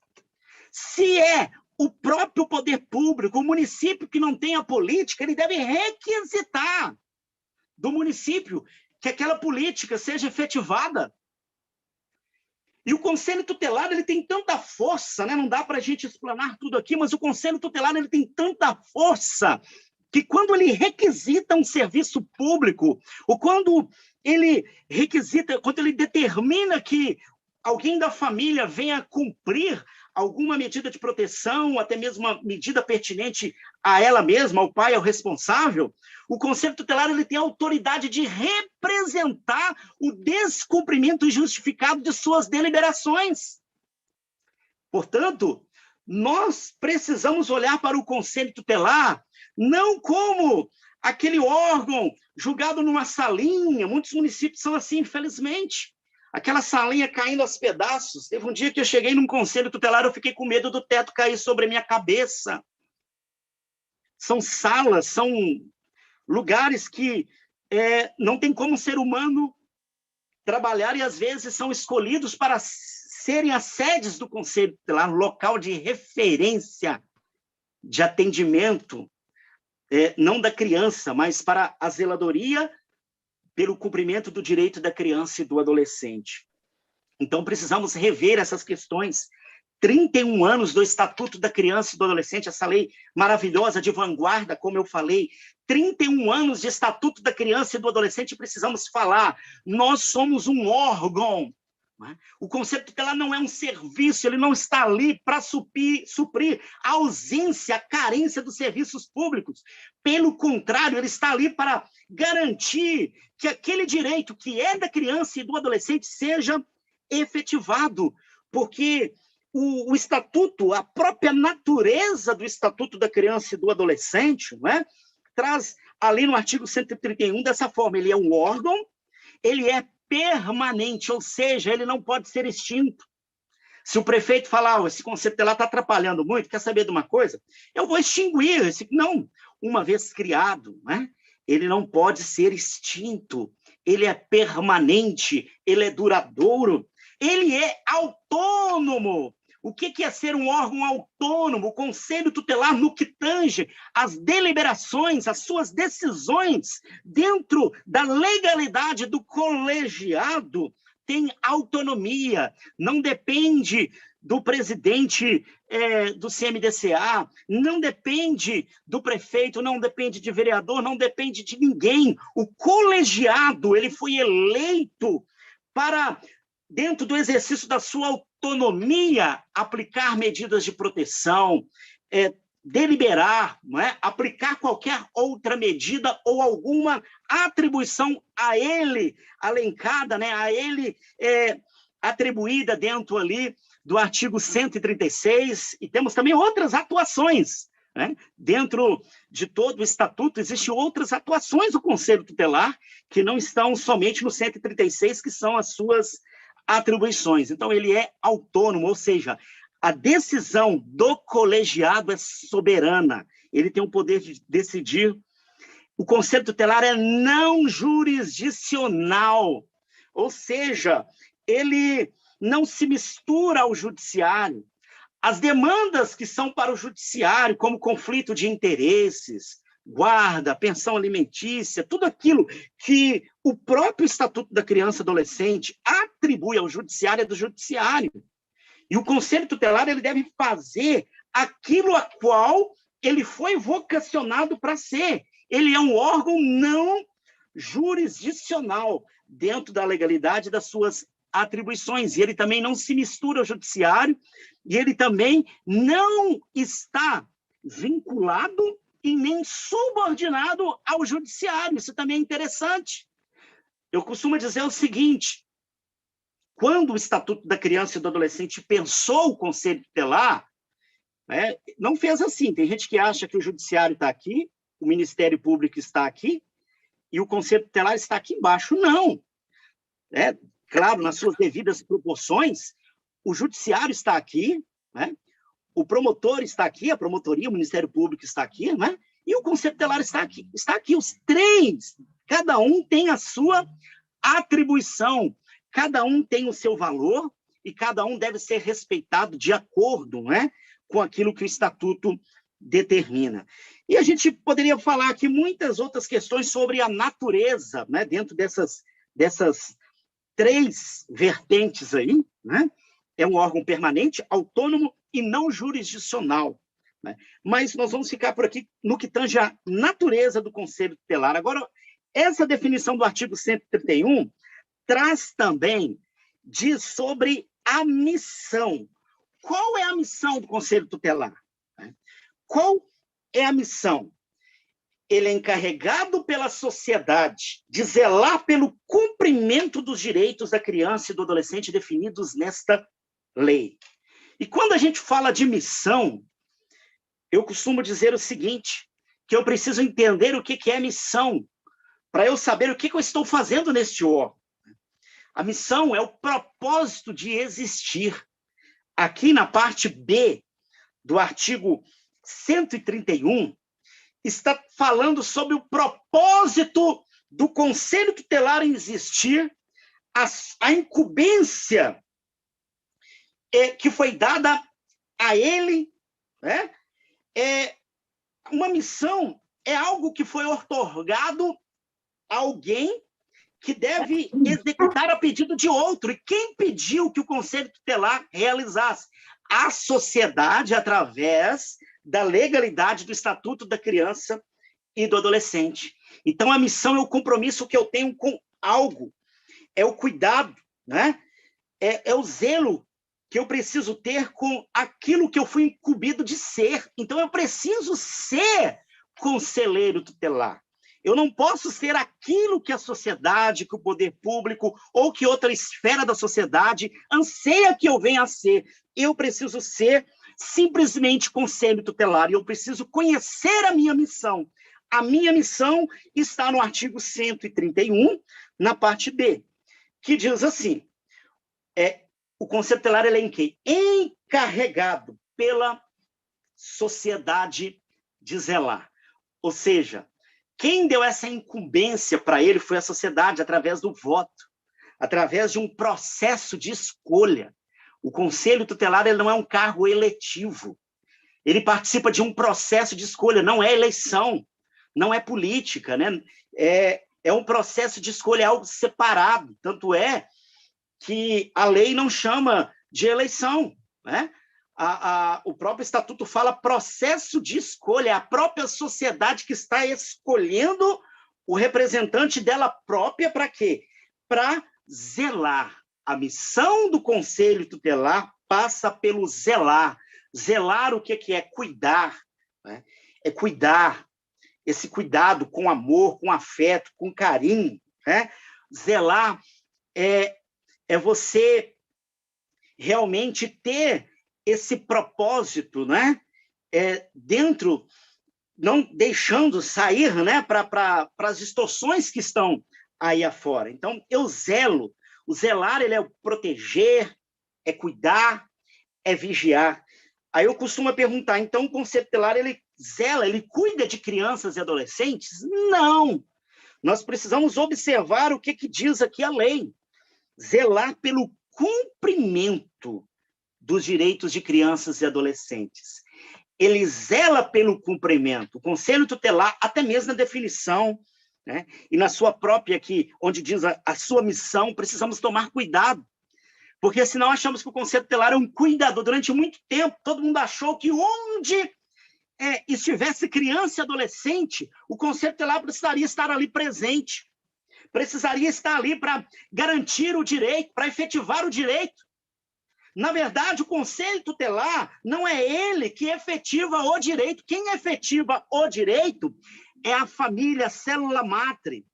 Se é o próprio poder público, o município que não tem a política, ele deve requisitar do município que aquela política seja efetivada. E o conselho tutelar, ele tem tanta força, né? Não dá para a gente explanar tudo aqui, mas o conselho tutelar, ele tem tanta força que quando ele requisita um serviço público, ou quando ele determina que alguém da família venha cumprir alguma medida de proteção, até mesmo uma medida pertinente a ela mesma, ao pai, ao responsável, o conselho tutelar, ele tem a autoridade de representar o descumprimento injustificado de suas deliberações. Portanto, nós precisamos olhar para o conselho tutelar não como aquele órgão julgado numa salinha. Muitos municípios são assim, infelizmente. Aquela salinha caindo aos pedaços. Teve um dia que eu cheguei num conselho tutelar, eu fiquei com medo do teto cair sobre a minha cabeça. São salas, são lugares que não tem como o ser humano trabalhar e, às vezes, são escolhidos para serem as sedes do conselho tutelar, local de referência, de atendimento, não da criança, mas para a zeladoria pelo cumprimento do direito da criança e do adolescente. Então, precisamos rever essas questões. 31 anos do Estatuto da Criança e do Adolescente, essa lei maravilhosa de vanguarda, como eu falei, 31 anos de Estatuto da Criança e do Adolescente, precisamos falar. Nós somos um órgão não é? O Conselho Tutelar não é um serviço, ele não está ali para suprir a ausência, a carência dos serviços públicos. Pelo contrário, ele está ali para garantir que aquele direito que é da criança e do adolescente seja efetivado, porque o estatuto, a própria natureza do Estatuto da Criança e do Adolescente, não é? Traz ali no artigo 131 dessa forma: ele é um órgão, ele é permanente, ou seja, ele não pode ser extinto. Se o prefeito falar, esse conceito lá está atrapalhando muito, quer saber de uma coisa? Eu vou extinguir. Não, uma vez criado, né? Ele não pode ser extinto, ele é permanente, ele é duradouro, ele é autônomo. O que é ser um órgão autônomo? O Conselho Tutelar, no que tange as deliberações, as suas decisões, dentro da legalidade do colegiado, tem autonomia, não depende do presidente do CMDCA, não depende do prefeito, não depende de vereador, não depende de ninguém. O colegiado, ele foi eleito para, dentro do exercício da sua autonomia, aplicar medidas de proteção, deliberar, não é? Aplicar qualquer outra medida ou alguma atribuição a ele, alencada, né? A ele atribuída dentro ali do artigo 136, e temos também outras atuações, né? Dentro de todo o estatuto, existem outras atuações do Conselho Tutelar que não estão somente no 136, que são as suas atribuições. Então, ele é autônomo, ou seja, a decisão do colegiado é soberana, ele tem o poder de decidir. O Conselho Tutelar é não jurisdicional, ou seja, ele não se mistura ao judiciário. As demandas que são para o judiciário, como conflito de interesses, guarda, pensão alimentícia, tudo aquilo que o próprio Estatuto da Criança e Adolescente atribui ao judiciário é do judiciário. E o Conselho Tutelar ele deve fazer aquilo a qual ele foi vocacionado para ser. Ele é um órgão não jurisdicional dentro da legalidade das suas atribuições. E ele também não se mistura ao judiciário, e ele também não está vinculado e nem subordinado ao judiciário. Isso também é interessante. Eu costumo dizer o seguinte: quando o Estatuto da Criança e do Adolescente pensou o Conselho Tutelar, né, não fez assim. Tem gente que acha que o Judiciário está aqui, o Ministério Público está aqui, e o Conselho Tutelar está aqui embaixo. Não. Claro, nas suas devidas proporções, o Judiciário está aqui, né, o promotor está aqui, a promotoria, o Ministério Público está aqui, né, e o Conselho Tutelar está aqui. Está aqui, os três, cada um tem a sua atribuição, cada um tem o seu valor e cada um deve ser respeitado de acordo, né, com aquilo que o Estatuto determina. E a gente poderia falar aqui muitas outras questões sobre a natureza, né, dentro dessas três vertentes aí, né? É um órgão permanente, autônomo e não jurisdicional, né? Mas nós vamos ficar por aqui no que tange a natureza do Conselho Tutelar. Agora, essa definição do artigo 131 traz também, diz sobre a missão. Qual é a missão do Conselho Tutelar? Qual é a missão? Ele é encarregado pela sociedade de zelar pelo cumprimento dos direitos da criança e do adolescente definidos nesta lei. E quando a gente fala de missão, eu costumo dizer o seguinte, que eu preciso entender o que é missão, para eu saber o que eu estou fazendo neste órgão. A missão é o propósito de existir. Aqui na parte B do artigo 131, está falando sobre o propósito do Conselho Tutelar em existir, a incumbência que foi dada a ele, né? Uma missão é algo que foi outorgado a alguém que deve executar a pedido de outro. E quem pediu que o Conselho Tutelar realizasse? A sociedade, através da legalidade do Estatuto da Criança e do Adolescente. Então, a missão é o compromisso que eu tenho com algo, é o cuidado, né? é o zelo que eu preciso ter com aquilo que eu fui incumbido de ser. Então, eu preciso ser conselheiro tutelar. Eu não posso ser aquilo que a sociedade, que o poder público ou que outra esfera da sociedade anseia que eu venha a ser. Eu preciso ser simplesmente conselho tutelar e eu preciso conhecer a minha missão. A minha missão está no artigo 131, na parte B, que diz assim, o conselho tutelar ele é em quê? Encarregado pela sociedade de zelar. Ou seja, quem deu essa incumbência para ele foi a sociedade, através do voto, através de um processo de escolha. O conselho tutelar ele não é um cargo eletivo. Ele participa de um processo de escolha, não é eleição, não é política, né? É um processo de escolha, é algo separado. Tanto é que a lei não chama de eleição, né? O próprio estatuto fala processo de escolha, é a própria sociedade que está escolhendo o representante dela própria para quê? Para zelar. A missão do conselho tutelar passa pelo zelar. Zelar o que é? Cuidar. Né? É cuidar. Esse cuidado com amor, com afeto, com carinho. Né? Zelar é você realmente ter esse propósito, né? Dentro, não deixando sair, né, para as distorções que estão aí afora. Então, eu zelo. O zelar, ele é proteger, é cuidar, é vigiar. Aí eu costumo perguntar, então o conselho tutelar, ele zela, ele cuida de crianças e adolescentes? Não! Nós precisamos observar o que diz aqui a lei. Zelar pelo cumprimento dos direitos de crianças e adolescentes. Ele zela pelo cumprimento. O conselho tutelar, até mesmo na definição, né, e na sua própria aqui, onde diz a sua missão, precisamos tomar cuidado, porque senão achamos que o conselho tutelar é um cuidador. Durante muito tempo, todo mundo achou que onde estivesse criança e adolescente, o conselho tutelar precisaria estar ali presente, precisaria estar ali para garantir o direito, para efetivar o direito. Na verdade, o conselho tutelar não é ele que efetiva o direito. Quem efetiva o direito é a família, a célula matre,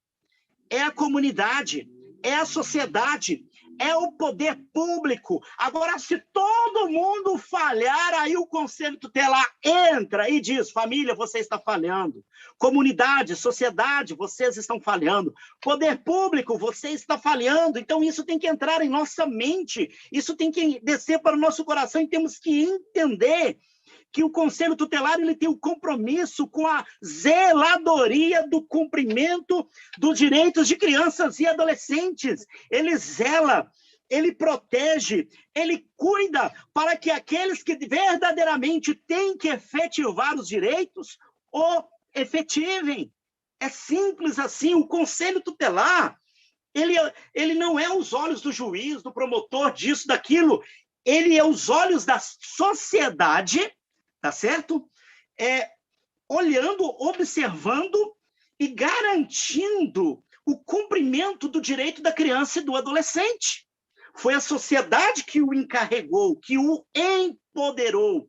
é a comunidade, é a sociedade, é o poder público. Agora, se todo mundo falhar, aí o conselho tutelar entra e diz, família, você está falhando. Comunidade, sociedade, vocês estão falhando. Poder público, você está falhando. Então, isso tem que entrar em nossa mente, isso tem que descer para o nosso coração e temos que entender que o conselho tutelar ele tem o compromisso com a zeladoria do cumprimento dos direitos de crianças e adolescentes. Ele zela, ele protege, ele cuida para que aqueles que verdadeiramente têm que efetivar os direitos o efetivem. É simples assim. O conselho tutelar, ele não é os olhos do juiz, do promotor, disso, daquilo. Ele é os olhos da sociedade, tá certo? Olhando, observando e garantindo o cumprimento do direito da criança e do adolescente. Foi a sociedade que o encarregou, que o empoderou,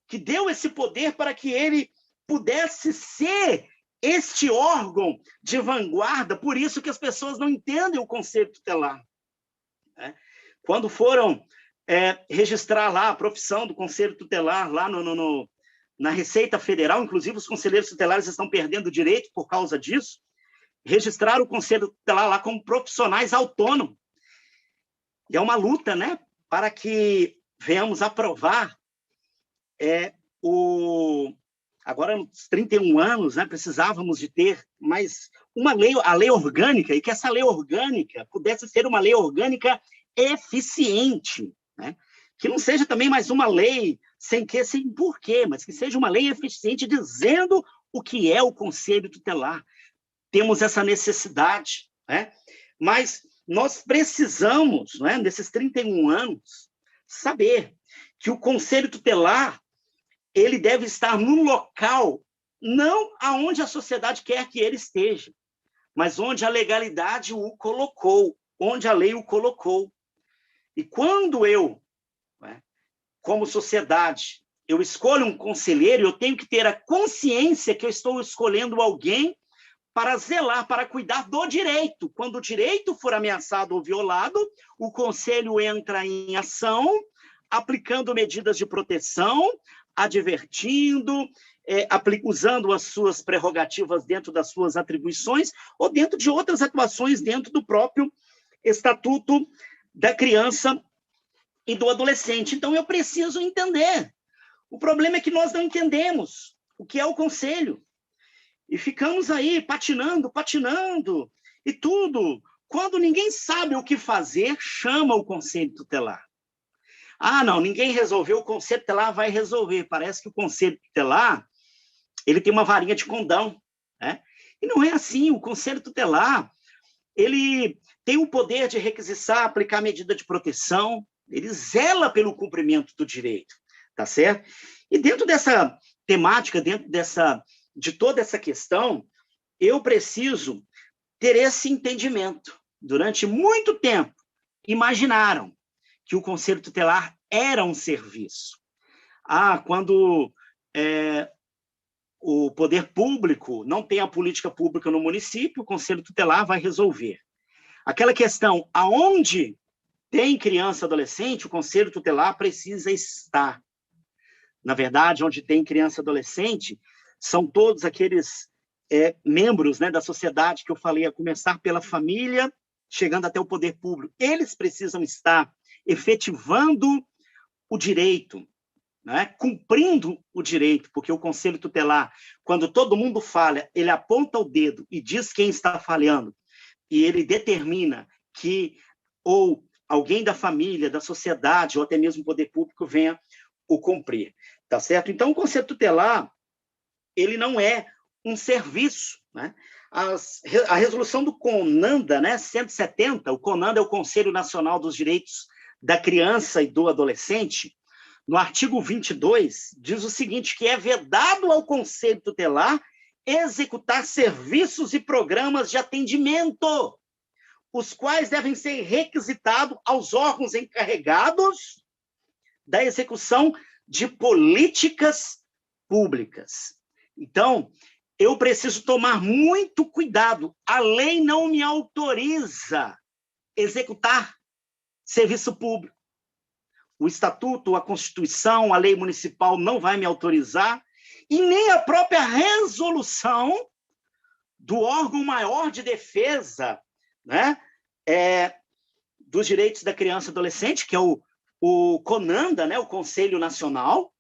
que deu esse poder para que ele pudesse ser este órgão de vanguarda. Por isso que as pessoas não entendem o conselho tutelar. Quando foram registrar lá a profissão do conselho tutelar lá na Receita Federal, inclusive os conselheiros tutelares estão perdendo o direito por causa disso, registraram o conselho tutelar lá como profissionais autônomos. E é uma luta, né, para que venhamos aprovar agora, nos 31 anos, né, precisávamos de ter mais uma lei, a lei orgânica, e que essa lei orgânica pudesse ser uma lei orgânica eficiente, né? Que não seja também mais uma lei sem porquê, mas que seja uma lei eficiente dizendo o que é o conselho tutelar. Temos essa necessidade, né? Mas nós precisamos, né, nesses 31 anos, saber que o conselho tutelar ele deve estar no local, não aonde a sociedade quer que ele esteja, mas onde a legalidade o colocou, onde a lei o colocou. E quando eu, né, como sociedade, eu escolho um conselheiro, eu tenho que ter a consciência que eu estou escolhendo alguém para zelar, para cuidar do direito. Quando o direito for ameaçado ou violado, o conselho entra em ação, aplicando medidas de proteção, advertindo, usando as suas prerrogativas dentro das suas atribuições ou dentro de outras atuações dentro do próprio Estatuto da Criança e do Adolescente. Então, eu preciso entender. O problema é que nós não entendemos o que é o conselho. E ficamos aí patinando, e tudo. Quando ninguém sabe o que fazer, chama o conselho tutelar. Ah, não, ninguém resolveu, o conselho tutelar vai resolver. Parece que o conselho tutelar, ele tem uma varinha de condão, né? E não é assim. O conselho tutelar, ele tem o poder de requisitar, aplicar medida de proteção, ele zela pelo cumprimento do direito, tá certo? E dentro dessa temática, de toda essa questão, eu preciso ter esse entendimento. Durante muito tempo, imaginaram que o conselho tutelar era um serviço. Quando o poder público não tem a política pública no município, o conselho tutelar vai resolver. Aquela questão, aonde tem criança e adolescente, o conselho tutelar precisa estar. Na verdade, onde tem criança e adolescente, são todos aqueles membros, né, da sociedade que eu falei, a começar pela família, chegando até o poder público. Eles precisam estar efetivando o direito, né, cumprindo o direito, porque o conselho tutelar, quando todo mundo falha, ele aponta o dedo e diz quem está falhando, e ele determina que ou alguém da família, da sociedade, ou até mesmo o poder público venha o cumprir, tá certo? Então, o conselho tutelar, ele não é um serviço, né? A resolução do CONANDA, né, 170, o CONANDA é o Conselho Nacional dos Direitos da Criança e do Adolescente, no artigo 22, diz o seguinte, que é vedado ao conselho tutelar executar serviços e programas de atendimento, os quais devem ser requisitados aos órgãos encarregados da execução de políticas públicas. Então, eu preciso tomar muito cuidado. A lei não me autoriza executar serviço público. O Estatuto, a Constituição, a lei municipal não vai me autorizar, e nem a própria resolução do órgão maior de defesa, né, dos direitos da criança e adolescente, que é o CONANDA, né, o Conselho Nacional,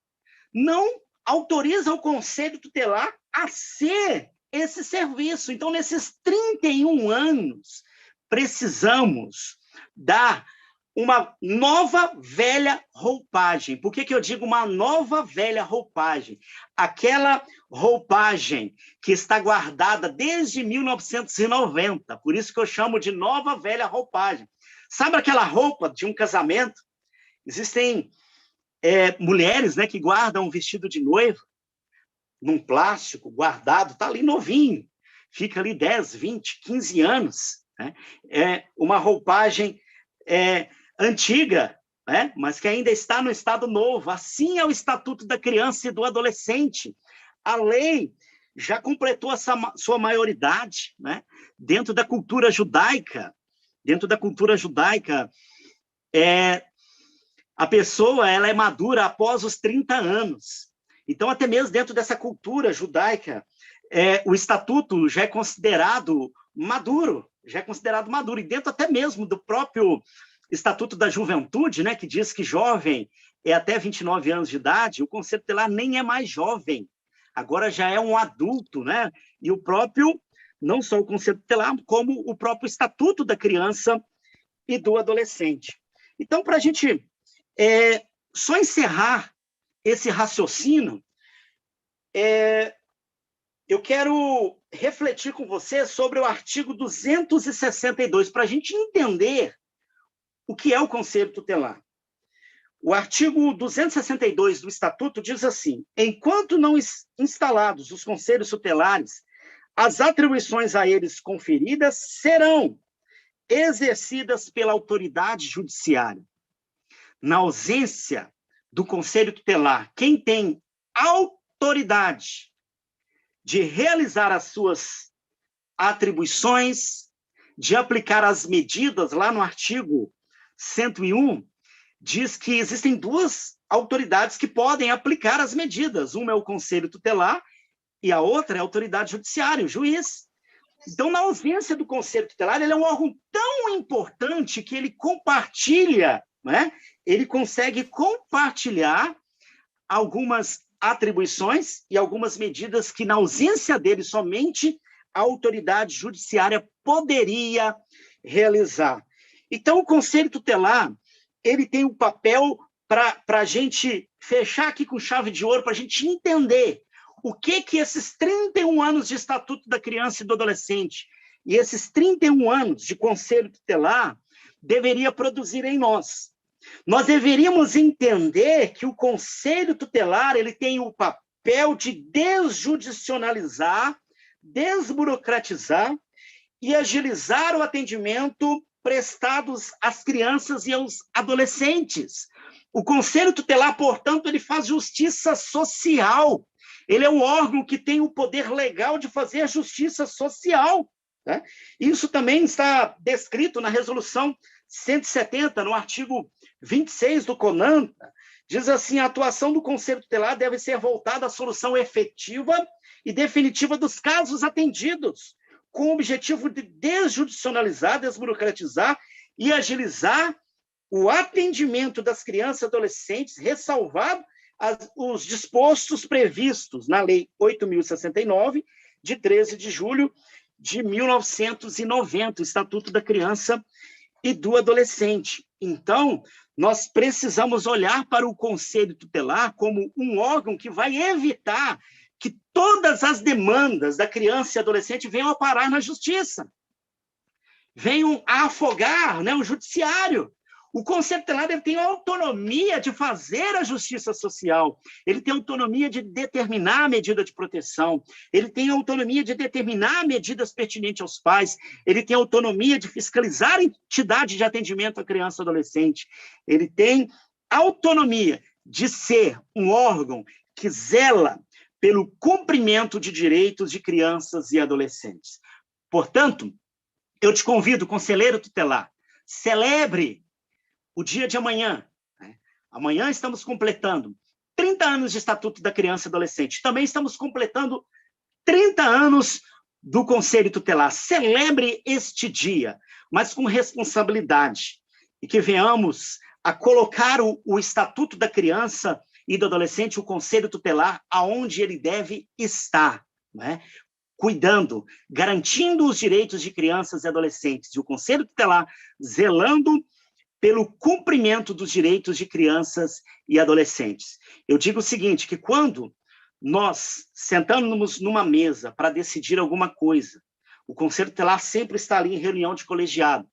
não autoriza o Conselho Tutelar a ser esse serviço. Então, nesses 31 anos, precisamos dar uma nova velha roupagem. Por que eu digo uma nova velha roupagem? Aquela roupagem que está guardada desde 1990, por isso que eu chamo de nova velha roupagem. Sabe aquela roupa de um casamento? Existem mulheres, né, que guardam um vestido de noiva num plástico guardado, está ali novinho, fica ali 10, 20, 15 anos, né? É uma roupagem antiga, né, mas que ainda está no estado novo. Assim é o Estatuto da Criança e do Adolescente. A lei já completou essa sua maioridade, né? Dentro da cultura judaica, a pessoa ela é madura após os 30 anos. Então, até mesmo dentro dessa cultura judaica, o estatuto já é considerado maduro, e dentro até mesmo do próprio Estatuto da Juventude, né, que diz que jovem é até 29 anos de idade, o conselho tutelar nem é mais jovem, agora já é um adulto, né? E o próprio, não só o conselho tutelar, como o próprio Estatuto da Criança e do Adolescente. Então, para a gente só encerrar esse raciocínio, eu quero refletir com você sobre o artigo 262, para a gente entender o que é o Conselho Tutelar. O artigo 262 do Estatuto diz assim: enquanto não instalados os conselhos tutelares, as atribuições a eles conferidas serão exercidas pela autoridade judiciária. na ausência do Conselho Tutelar, quem tem autoridade de realizar as suas atribuições, de aplicar as medidas, lá no artigo 101, diz que existem duas autoridades que podem aplicar as medidas. Uma é o Conselho Tutelar e a outra é a autoridade judiciária, o juiz. Então, na ausência do Conselho Tutelar, ele é um órgão tão importante que ele compartilha, né? Ele consegue compartilhar algumas atribuições e algumas medidas que, na ausência dele, somente a autoridade judiciária poderia realizar. Então, o Conselho Tutelar, ele tem um papel para a gente fechar aqui com chave de ouro, para a gente entender o que esses 31 anos de Estatuto da Criança e do Adolescente e esses 31 anos de Conselho Tutelar deveria produzir em nós. Nós deveríamos entender que o Conselho Tutelar ele tem o papel de desjudicializar, desburocratizar e agilizar o atendimento prestados às crianças e aos adolescentes. O Conselho Tutelar, portanto, ele faz justiça social. Ele é um órgão que tem o poder legal de fazer a justiça social. Né? Isso também está descrito na Resolução 170, no artigo 26 do CONANTA. Diz assim: a atuação do Conselho Tutelar deve ser voltada à solução efetiva e definitiva dos casos atendidos, com o objetivo de desjudicializar, desburocratizar e agilizar o atendimento das crianças e adolescentes, ressalvado os dispostos previstos na Lei 8.069, de 13 de julho de 1990, o Estatuto da Criança e do Adolescente. Então, nós precisamos olhar para o Conselho Tutelar como um órgão que vai evitar que todas as demandas da criança e adolescente venham a parar na justiça, venham a afogar, né, o judiciário. O Conselho Tutelar ele tem autonomia de fazer a justiça social, ele tem autonomia de determinar a medida de proteção, ele tem autonomia de determinar medidas pertinentes aos pais, ele tem autonomia de fiscalizar a entidade de atendimento à criança e adolescente, ele tem autonomia de ser um órgão que zela pelo cumprimento de direitos de crianças e adolescentes. Portanto, eu te convido, conselheiro tutelar, celebre o dia de amanhã. Né? Amanhã estamos completando 30 anos de Estatuto da Criança e Adolescente. Também estamos completando 30 anos do Conselho Tutelar. Celebre este dia, mas com responsabilidade. E que venhamos a colocar o Estatuto da Criança e do Adolescente, o Conselho Tutelar, aonde ele deve estar, né? Cuidando, garantindo os direitos de crianças e adolescentes. E o Conselho Tutelar zelando pelo cumprimento dos direitos de crianças e adolescentes. Eu digo o seguinte, que quando nós sentamos numa mesa para decidir alguma coisa, o Conselho Tutelar sempre está ali em reunião de colegiado.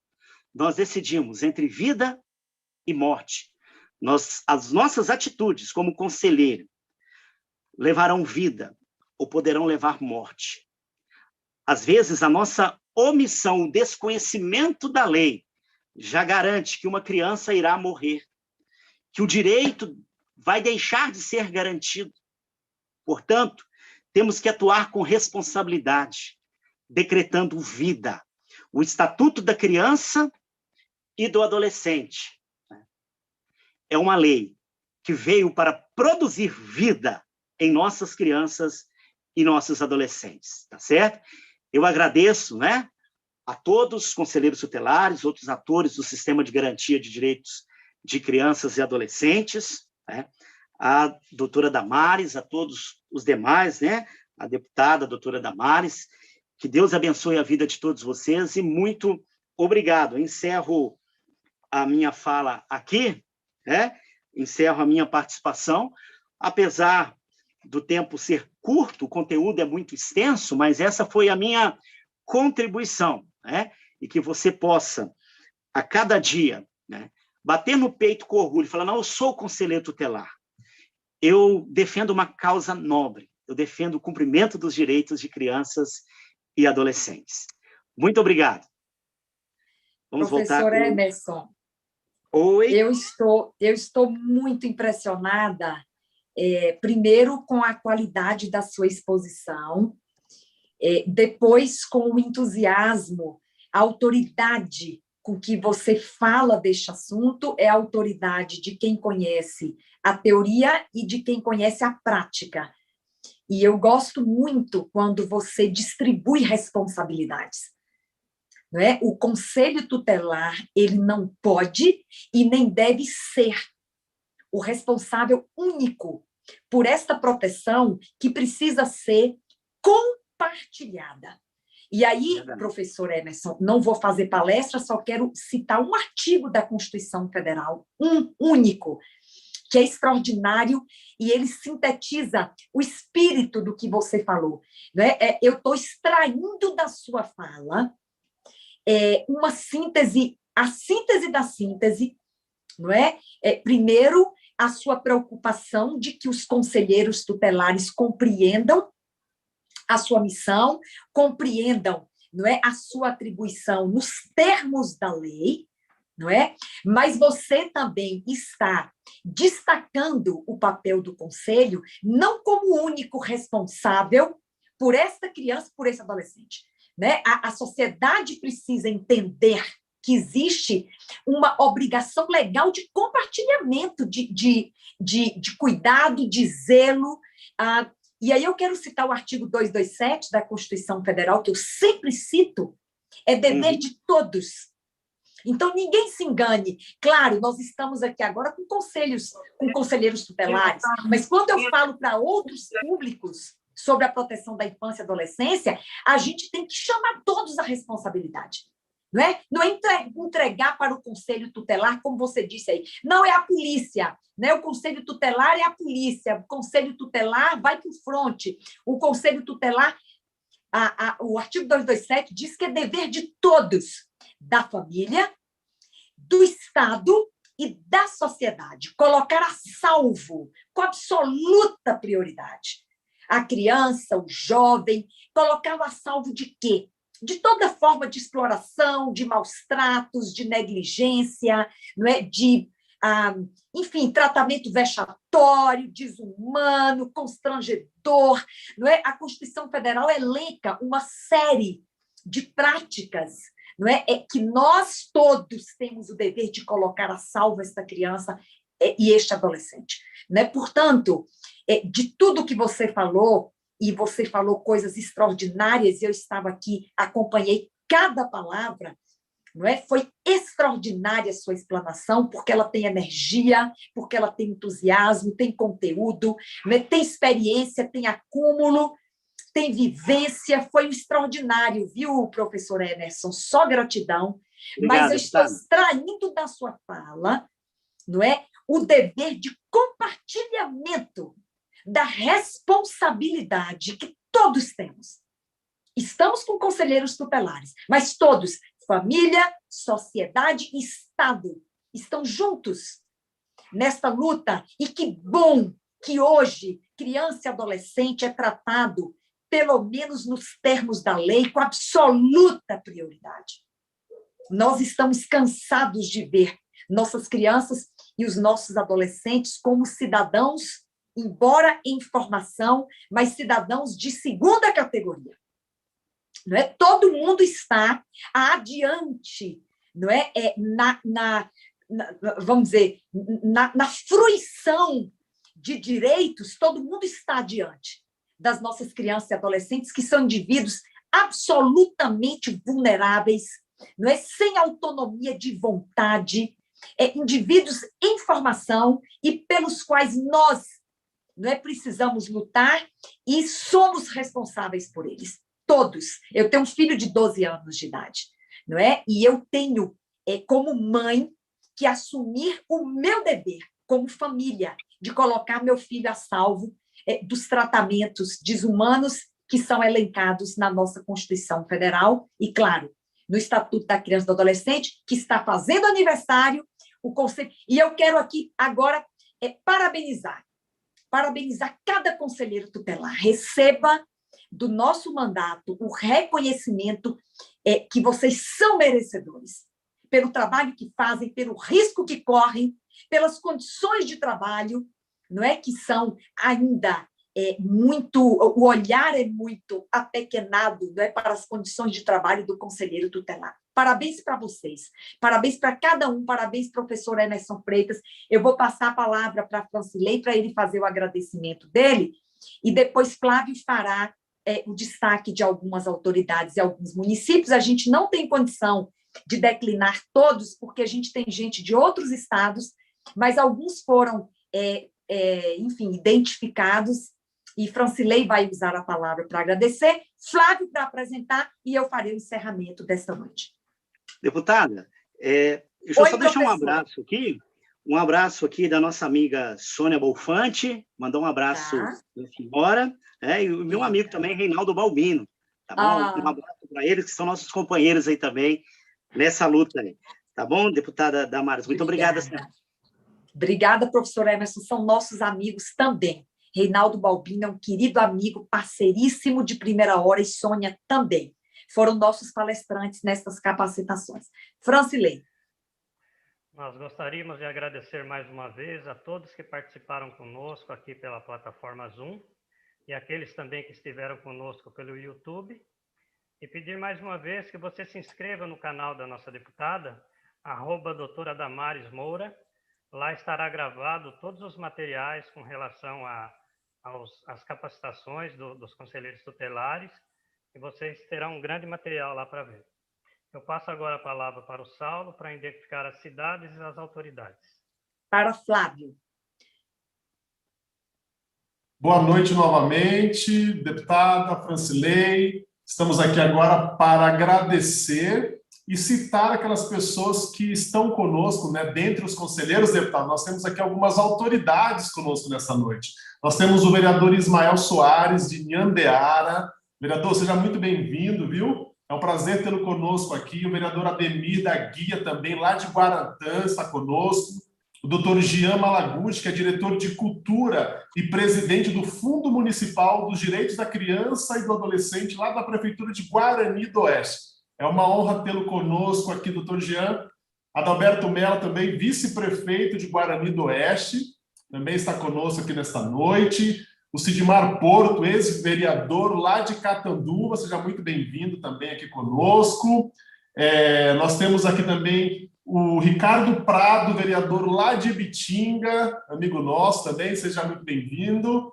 Nós decidimos entre vida e morte. As nossas atitudes como conselheiro levarão vida ou poderão levar morte. Às vezes, a nossa omissão, o desconhecimento da lei, já garante que uma criança irá morrer, que o direito vai deixar de ser garantido. Portanto, temos que atuar com responsabilidade, decretando vida. O Estatuto da Criança e do Adolescente é uma lei que veio para produzir vida em nossas crianças e nossos adolescentes, tá certo? Eu agradeço, né, a todos os conselheiros tutelares, outros atores do Sistema de Garantia de Direitos de Crianças e Adolescentes, né, a doutora Damares, a todos os demais, né, a deputada doutora Damares, que Deus abençoe a vida de todos vocês e muito obrigado. Eu encerro a minha fala aqui, né, encerro a minha participação, apesar do tempo ser curto, o conteúdo é muito extenso, mas essa foi a minha contribuição, né? E que você possa, a cada dia, né, bater no peito com orgulho e falar, não, eu sou conselheiro tutelar, eu defendo uma causa nobre, eu defendo o cumprimento dos direitos de crianças e adolescentes. Muito obrigado. Vamos Professor voltar com... Emerson, Oi. Eu estou muito impressionada, primeiro com a qualidade da sua exposição, depois com o entusiasmo, a autoridade com que você fala deste assunto é a autoridade de quem conhece a teoria e de quem conhece a prática. E eu gosto muito quando você distribui responsabilidades. Não é? O conselho tutelar, ele não pode e nem deve ser o responsável único por esta proteção que precisa ser compartilhada. E aí, professor Emerson, não vou fazer palestra, só quero citar um artigo da Constituição Federal, um único, que é extraordinário, e ele sintetiza o espírito do que você falou. Né? Eu estou extraindo da sua fala uma síntese, a síntese da síntese, não é? Primeiro, a sua preocupação de que os conselheiros tutelares compreendam a sua missão, compreendam, não é, a sua atribuição nos termos da lei, não é? Mas você também está destacando o papel do conselho não como o único responsável por essa criança, por esse adolescente, né? A sociedade precisa entender que existe uma obrigação legal de compartilhamento, de cuidado, de zelo. E aí eu quero citar o artigo 227 da Constituição Federal, que eu sempre cito, é dever de todos. Então, ninguém se engane. Claro, nós estamos aqui agora com conselheiros tutelares, mas quando eu falo para outros públicos sobre a proteção da infância e adolescência, a gente tem que chamar todos à responsabilidade. Não é entregar para o conselho tutelar, como você disse aí. Não é a polícia, né? O conselho tutelar é a polícia, o conselho tutelar vai para o fronte, o conselho tutelar, o artigo 227 diz que é dever de todos, da família, do Estado e da sociedade, colocar a salvo, com absoluta prioridade, a criança, o jovem, colocá-lo a salvo de quê? De toda forma de exploração, de maus tratos, de negligência, não é? Enfim, tratamento vexatório, desumano, constrangedor. Não é? A Constituição Federal elenca uma série de práticas, não é? Que nós todos temos o dever de colocar a salvo esta criança e este adolescente. Não é? Portanto, de tudo que você falou, e você falou coisas extraordinárias, eu estava aqui, acompanhei cada palavra, não é? Foi extraordinária a sua explanação, porque ela tem energia, porque ela tem entusiasmo, tem conteúdo, não é? Tem experiência, tem acúmulo, tem vivência, foi um extraordinário, viu, professor Emerson? Só gratidão. Obrigado, mas eu estou extraindo da sua fala, não é? O dever de compartilhamento da responsabilidade que todos temos. Estamos com conselheiros tutelares, mas todos, família, sociedade e Estado, estão juntos nesta luta. E que bom que hoje criança e adolescente é tratado, pelo menos nos termos da lei, com absoluta prioridade. Nós estamos cansados de ver nossas crianças e os nossos adolescentes como cidadãos, embora em formação, mas cidadãos de segunda categoria. Não é? Todo mundo está adiante, não é? Vamos dizer, na fruição de direitos, todo mundo está adiante das nossas crianças e adolescentes, que são indivíduos absolutamente vulneráveis, não é? Sem autonomia de vontade, indivíduos em formação e pelos quais nós, não é, precisamos lutar e somos responsáveis por eles, todos. Eu tenho um filho de 12 anos de idade, não é? E eu tenho, como mãe, que assumir o meu dever como família de colocar meu filho a salvo dos tratamentos desumanos que são elencados na nossa Constituição Federal e, claro, no Estatuto da Criança e do Adolescente, que está fazendo aniversário, o Conselho. E eu quero aqui agora parabenizar cada conselheiro tutelar. Receba do nosso mandato o reconhecimento que vocês são merecedores. pelo trabalho que fazem, pelo risco que correm, pelas condições de trabalho, não é que são ainda muito, o olhar é muito apequenado, não é, para as condições de trabalho do conselheiro tutelar. Parabéns para vocês, parabéns para cada um, parabéns, professor Emerson Freitas. Eu vou passar a palavra para Francilei, para ele fazer o agradecimento dele, e depois Flávio fará o destaque de algumas autoridades e alguns municípios. A gente não tem condição de declinar todos, porque a gente tem gente de outros estados, mas alguns foram, enfim, identificados, e Francilei vai usar a palavra para agradecer, Flávio para apresentar, e eu farei o encerramento desta noite. Deputada, deixa eu só deixar um abraço aqui da nossa amiga Sônia Bolfante, mandou um abraço da senhora, e o meu amigo também, Reinaldo Balbino, tá bom? Um abraço para eles, que são nossos companheiros aí também, nessa luta aí, tá bom, deputada Damares? Muito obrigada, senhora. Obrigada, professor Emerson, são nossos amigos também. Reinaldo Balbino é um querido amigo, parceiríssimo de primeira hora, e Sônia também. Foram nossos palestrantes nessas capacitações. Francilei. Nós gostaríamos de agradecer mais uma vez a todos que participaram conosco aqui pela plataforma Zoom e aqueles também que estiveram conosco pelo YouTube, e pedir mais uma vez que você se inscreva no canal da nossa deputada, @doutora Damares Moura. Lá estará gravado todos os materiais com relação às capacitações dos conselheiros tutelares, e vocês terão um grande material lá para ver. Eu passo agora a palavra para o Saulo para identificar as cidades e as autoridades. Para Flávio. Boa noite novamente, deputada Francilei. Estamos aqui agora para agradecer e citar aquelas pessoas que estão conosco, né? Dentre os conselheiros, deputado, nós temos aqui algumas autoridades conosco nessa noite. Nós temos o vereador Ismael Soares, de Nhandeara. Vereador, seja muito bem-vindo, viu? É um prazer tê-lo conosco aqui. O vereador Ademir da Guia, também lá de Guarantã, está conosco. O doutor Jean Malaguti, que é diretor de Cultura e presidente do Fundo Municipal dos Direitos da Criança e do Adolescente, lá da Prefeitura de Guarani do Oeste. É uma honra tê-lo conosco aqui, doutor Jean. Adalberto Mello, também vice-prefeito de Guarani do Oeste, também está conosco aqui nesta noite. O Sidmar Porto, ex-vereador lá de Catanduva, seja muito bem-vindo também aqui conosco. Nós temos aqui também o Ricardo Prado, vereador lá de Ibitinga, amigo nosso também, seja muito bem-vindo.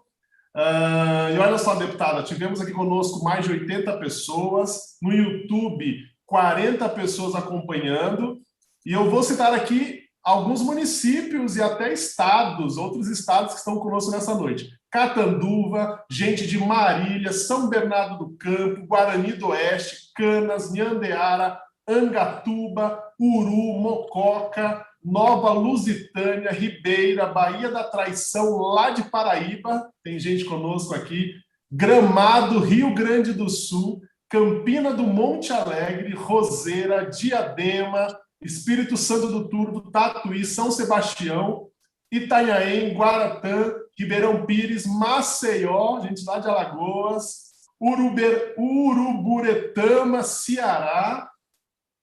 E olha só, deputada, tivemos aqui conosco mais de 80 pessoas, no YouTube 40 pessoas acompanhando, e eu vou citar aqui alguns municípios e até estados, outros estados que estão conosco nessa noite. Catanduva, gente de Marília, São Bernardo do Campo, Guarani do Oeste, Canas, Nhandeara, Angatuba, Uru, Mococa, Nova Lusitânia, Ribeira, Baía da Traição, lá de Paraíba, tem gente conosco aqui, Gramado, Rio Grande do Sul, Campina do Monte Alegre, Roseira, Diadema, Espírito Santo do Turvo, Tatuí, São Sebastião, Itanhaém, Guaratã, Ribeirão Pires, Maceió, gente lá de Alagoas, Uruburetama, Ceará,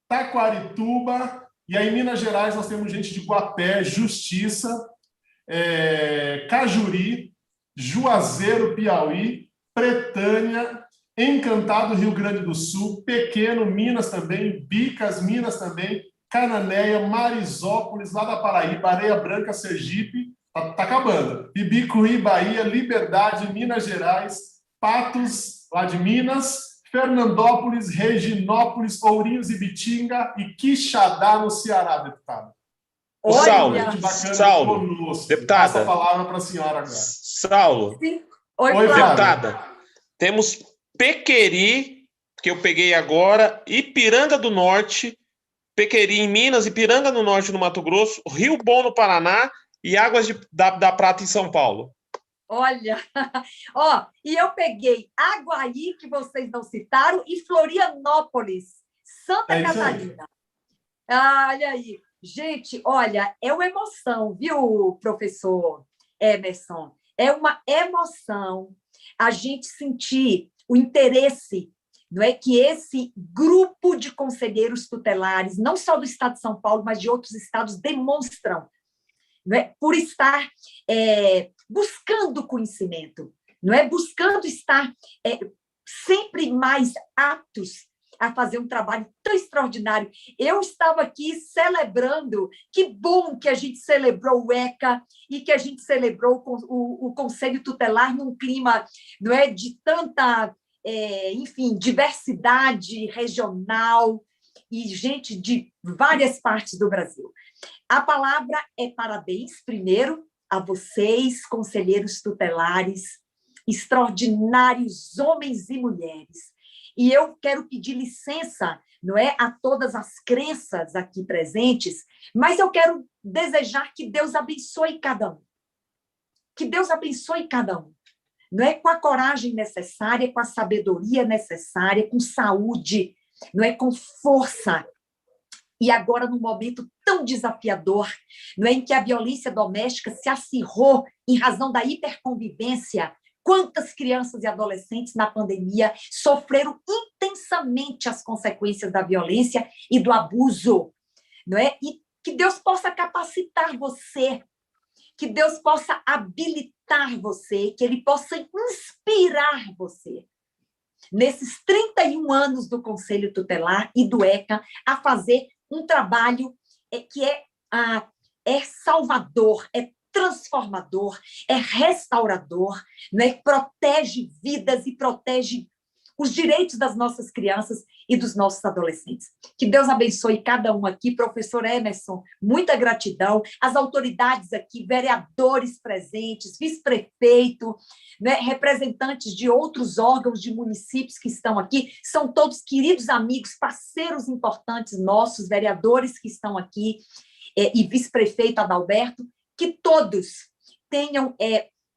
Taquarituba, e aí em Minas Gerais nós temos gente de Guapé, Justiça, Cajuri, Juazeiro, Piauí, Pretânia, Encantado, Rio Grande do Sul, Pequeno, Minas também, Bicas, Minas também, Cananéia, Marisópolis, lá da Paraíba, Areia Branca, Sergipe, tá acabando, Ibicuí, Bahia, Liberdade, Minas Gerais, Patos, lá de Minas, Fernandópolis, Reginópolis, Ourinhos e Bitinga e Quixadá, no Ceará, deputado. O Saulo, deputada. Passa a palavra para a senhora agora. Saulo. Oi, deputada. Temos Pequeri, que eu peguei agora, Ipiranga do Norte, Pequeri em Minas, Ipiranga no Norte no Mato Grosso, Rio Bom no Paraná e Águas da Prata em São Paulo. Olha, e eu peguei Aguaí, que vocês não citaram, e Florianópolis, Santa Catarina. Olha aí. Gente, olha, é uma emoção, viu, professor Emerson? É uma emoção a gente sentir o interesse não é, que esse grupo de conselheiros tutelares, não só do Estado de São Paulo, mas de outros estados, demonstram, não é, por estar buscando conhecimento, não é, buscando estar sempre mais aptos a fazer um trabalho tão extraordinário. Eu estava aqui celebrando, que bom que a gente celebrou o ECA e que a gente celebrou o Conselho Tutelar num clima, não é, de tanta, enfim, diversidade regional e gente de várias partes do Brasil. A palavra é parabéns, primeiro, a vocês, conselheiros tutelares, extraordinários homens e mulheres. E eu quero pedir licença, não é, a todas as crenças aqui presentes, mas eu quero desejar que Deus abençoe cada um. Que Deus abençoe cada um. Não é, com a coragem necessária, com a sabedoria necessária, com saúde, não é, com força. E agora, num momento tão desafiador, não é, em que a violência doméstica se acirrou em razão da hiperconvivência. Quantas crianças e adolescentes na pandemia sofreram intensamente as consequências da violência e do abuso, não é? E que Deus possa capacitar você, que Deus possa habilitar você, que Ele possa inspirar você, nesses 31 anos do Conselho Tutelar e do ECA, a fazer um trabalho que é salvador, é transformador, é restaurador, né? Protege vidas e protege os direitos das nossas crianças e dos nossos adolescentes. Que Deus abençoe cada um aqui. Professor Emerson, muita gratidão. As autoridades aqui, vereadores presentes, vice-prefeito, né? Representantes de outros órgãos de municípios que estão aqui, são todos queridos amigos, parceiros importantes nossos, vereadores que estão aqui, e vice-prefeito Adalberto, que todos tenham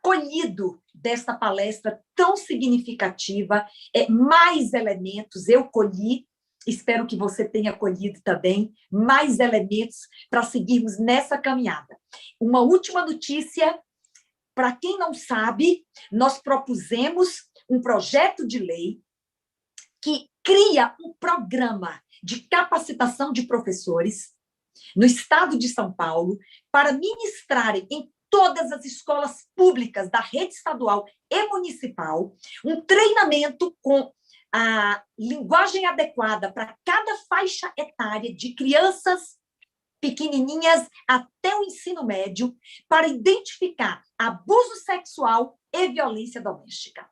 colhido desta palestra tão significativa, mais elementos, eu colhi, espero que você tenha colhido também, mais elementos para seguirmos nessa caminhada. Uma última notícia, para quem não sabe, nós propusemos um projeto de lei que cria um programa de capacitação de professores no estado de São Paulo, para ministrarem em todas as escolas públicas da rede estadual e municipal um treinamento com a linguagem adequada para cada faixa etária de crianças pequenininhas até o ensino médio, para identificar abuso sexual e violência doméstica.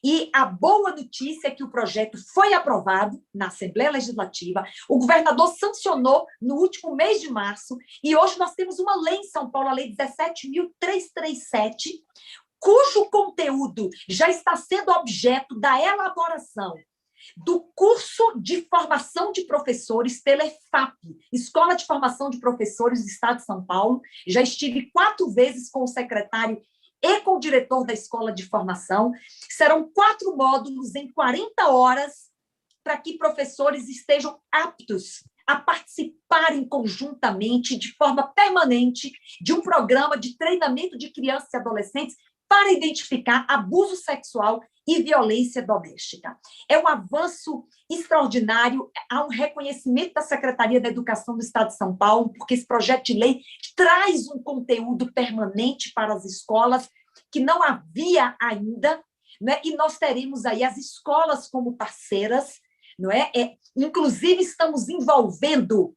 E a boa notícia é que o projeto foi aprovado na Assembleia Legislativa, o governador sancionou no último mês de março, e hoje nós temos uma lei em São Paulo, a Lei 17.337, cujo conteúdo já está sendo objeto da elaboração do curso de formação de professores pela EFAP, Escola de Formação de Professores do Estado de São Paulo. Já estive 4 vezes com o secretário e com o diretor da escola de formação. Serão 4 módulos em 40 horas para que professores estejam aptos a participarem conjuntamente, de forma permanente, de um programa de treinamento de crianças e adolescentes para identificar abuso sexual e violência doméstica. É um avanço extraordinário, há um reconhecimento da Secretaria da Educação do Estado de São Paulo, porque esse projeto de lei traz um conteúdo permanente para as escolas que não havia ainda, né? E nós teremos aí as escolas como parceiras, não é? Inclusive, estamos envolvendo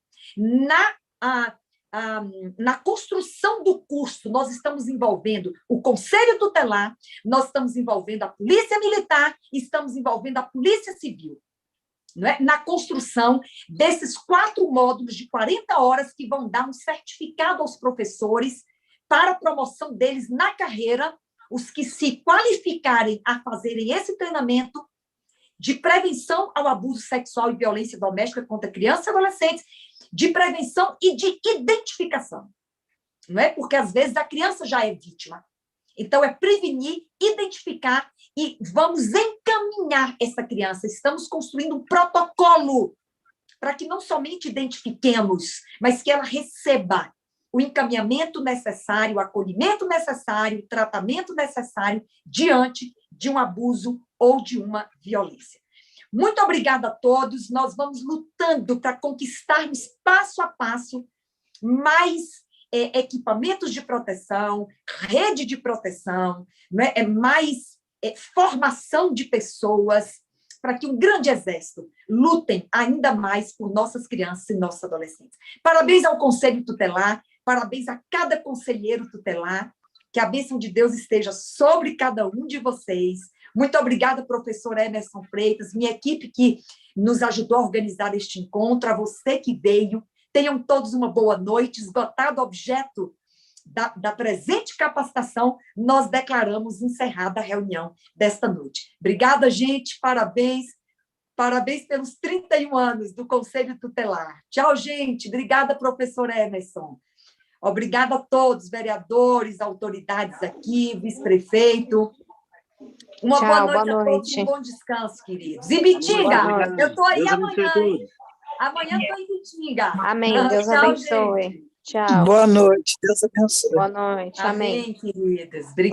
na construção do curso, nós estamos envolvendo o Conselho Tutelar, nós estamos envolvendo a Polícia Militar, estamos envolvendo a Polícia Civil, não é? Na construção desses 4 módulos de 40 horas que vão dar um certificado aos professores para a promoção deles na carreira, os que se qualificarem a fazerem esse treinamento de prevenção ao abuso sexual e violência doméstica contra crianças e adolescentes, de prevenção e de identificação, não é? Porque, às vezes, a criança já é vítima. Então, é prevenir, identificar e vamos encaminhar essa criança. Estamos construindo um protocolo para que não somente identifiquemos, mas que ela receba o encaminhamento necessário, o acolhimento necessário, o tratamento necessário diante de um abuso ou de uma violência. Muito obrigada a todos. Nós vamos lutando para conquistarmos passo a passo mais equipamentos de proteção, rede de proteção, né? Mais formação de pessoas, para que um grande exército lutem ainda mais por nossas crianças e nossos adolescentes. Parabéns ao Conselho Tutelar, parabéns a cada conselheiro tutelar, que a bênção de Deus esteja sobre cada um de vocês. Muito obrigada, professor Emerson Freitas, minha equipe que nos ajudou a organizar este encontro, a você que veio. Tenham todos uma boa noite. Esgotado o objeto da presente capacitação, nós declaramos encerrada a reunião desta noite. Obrigada, gente. Parabéns. Parabéns pelos 31 anos do Conselho Tutelar. Tchau, gente. Obrigada, professor Emerson. Obrigada a todos, vereadores, autoridades aqui, vice-prefeito. Uma Tchau, boa noite a todos, um bom descanso, queridos. E Bitinga, eu estou aí amanhã, hein? Amanhã estou em Bitinga. Amém. Deus Tchau, abençoe. gente. Tchau. Boa noite. Deus abençoe. Boa noite. Amém. Amém, queridas. Obrigada.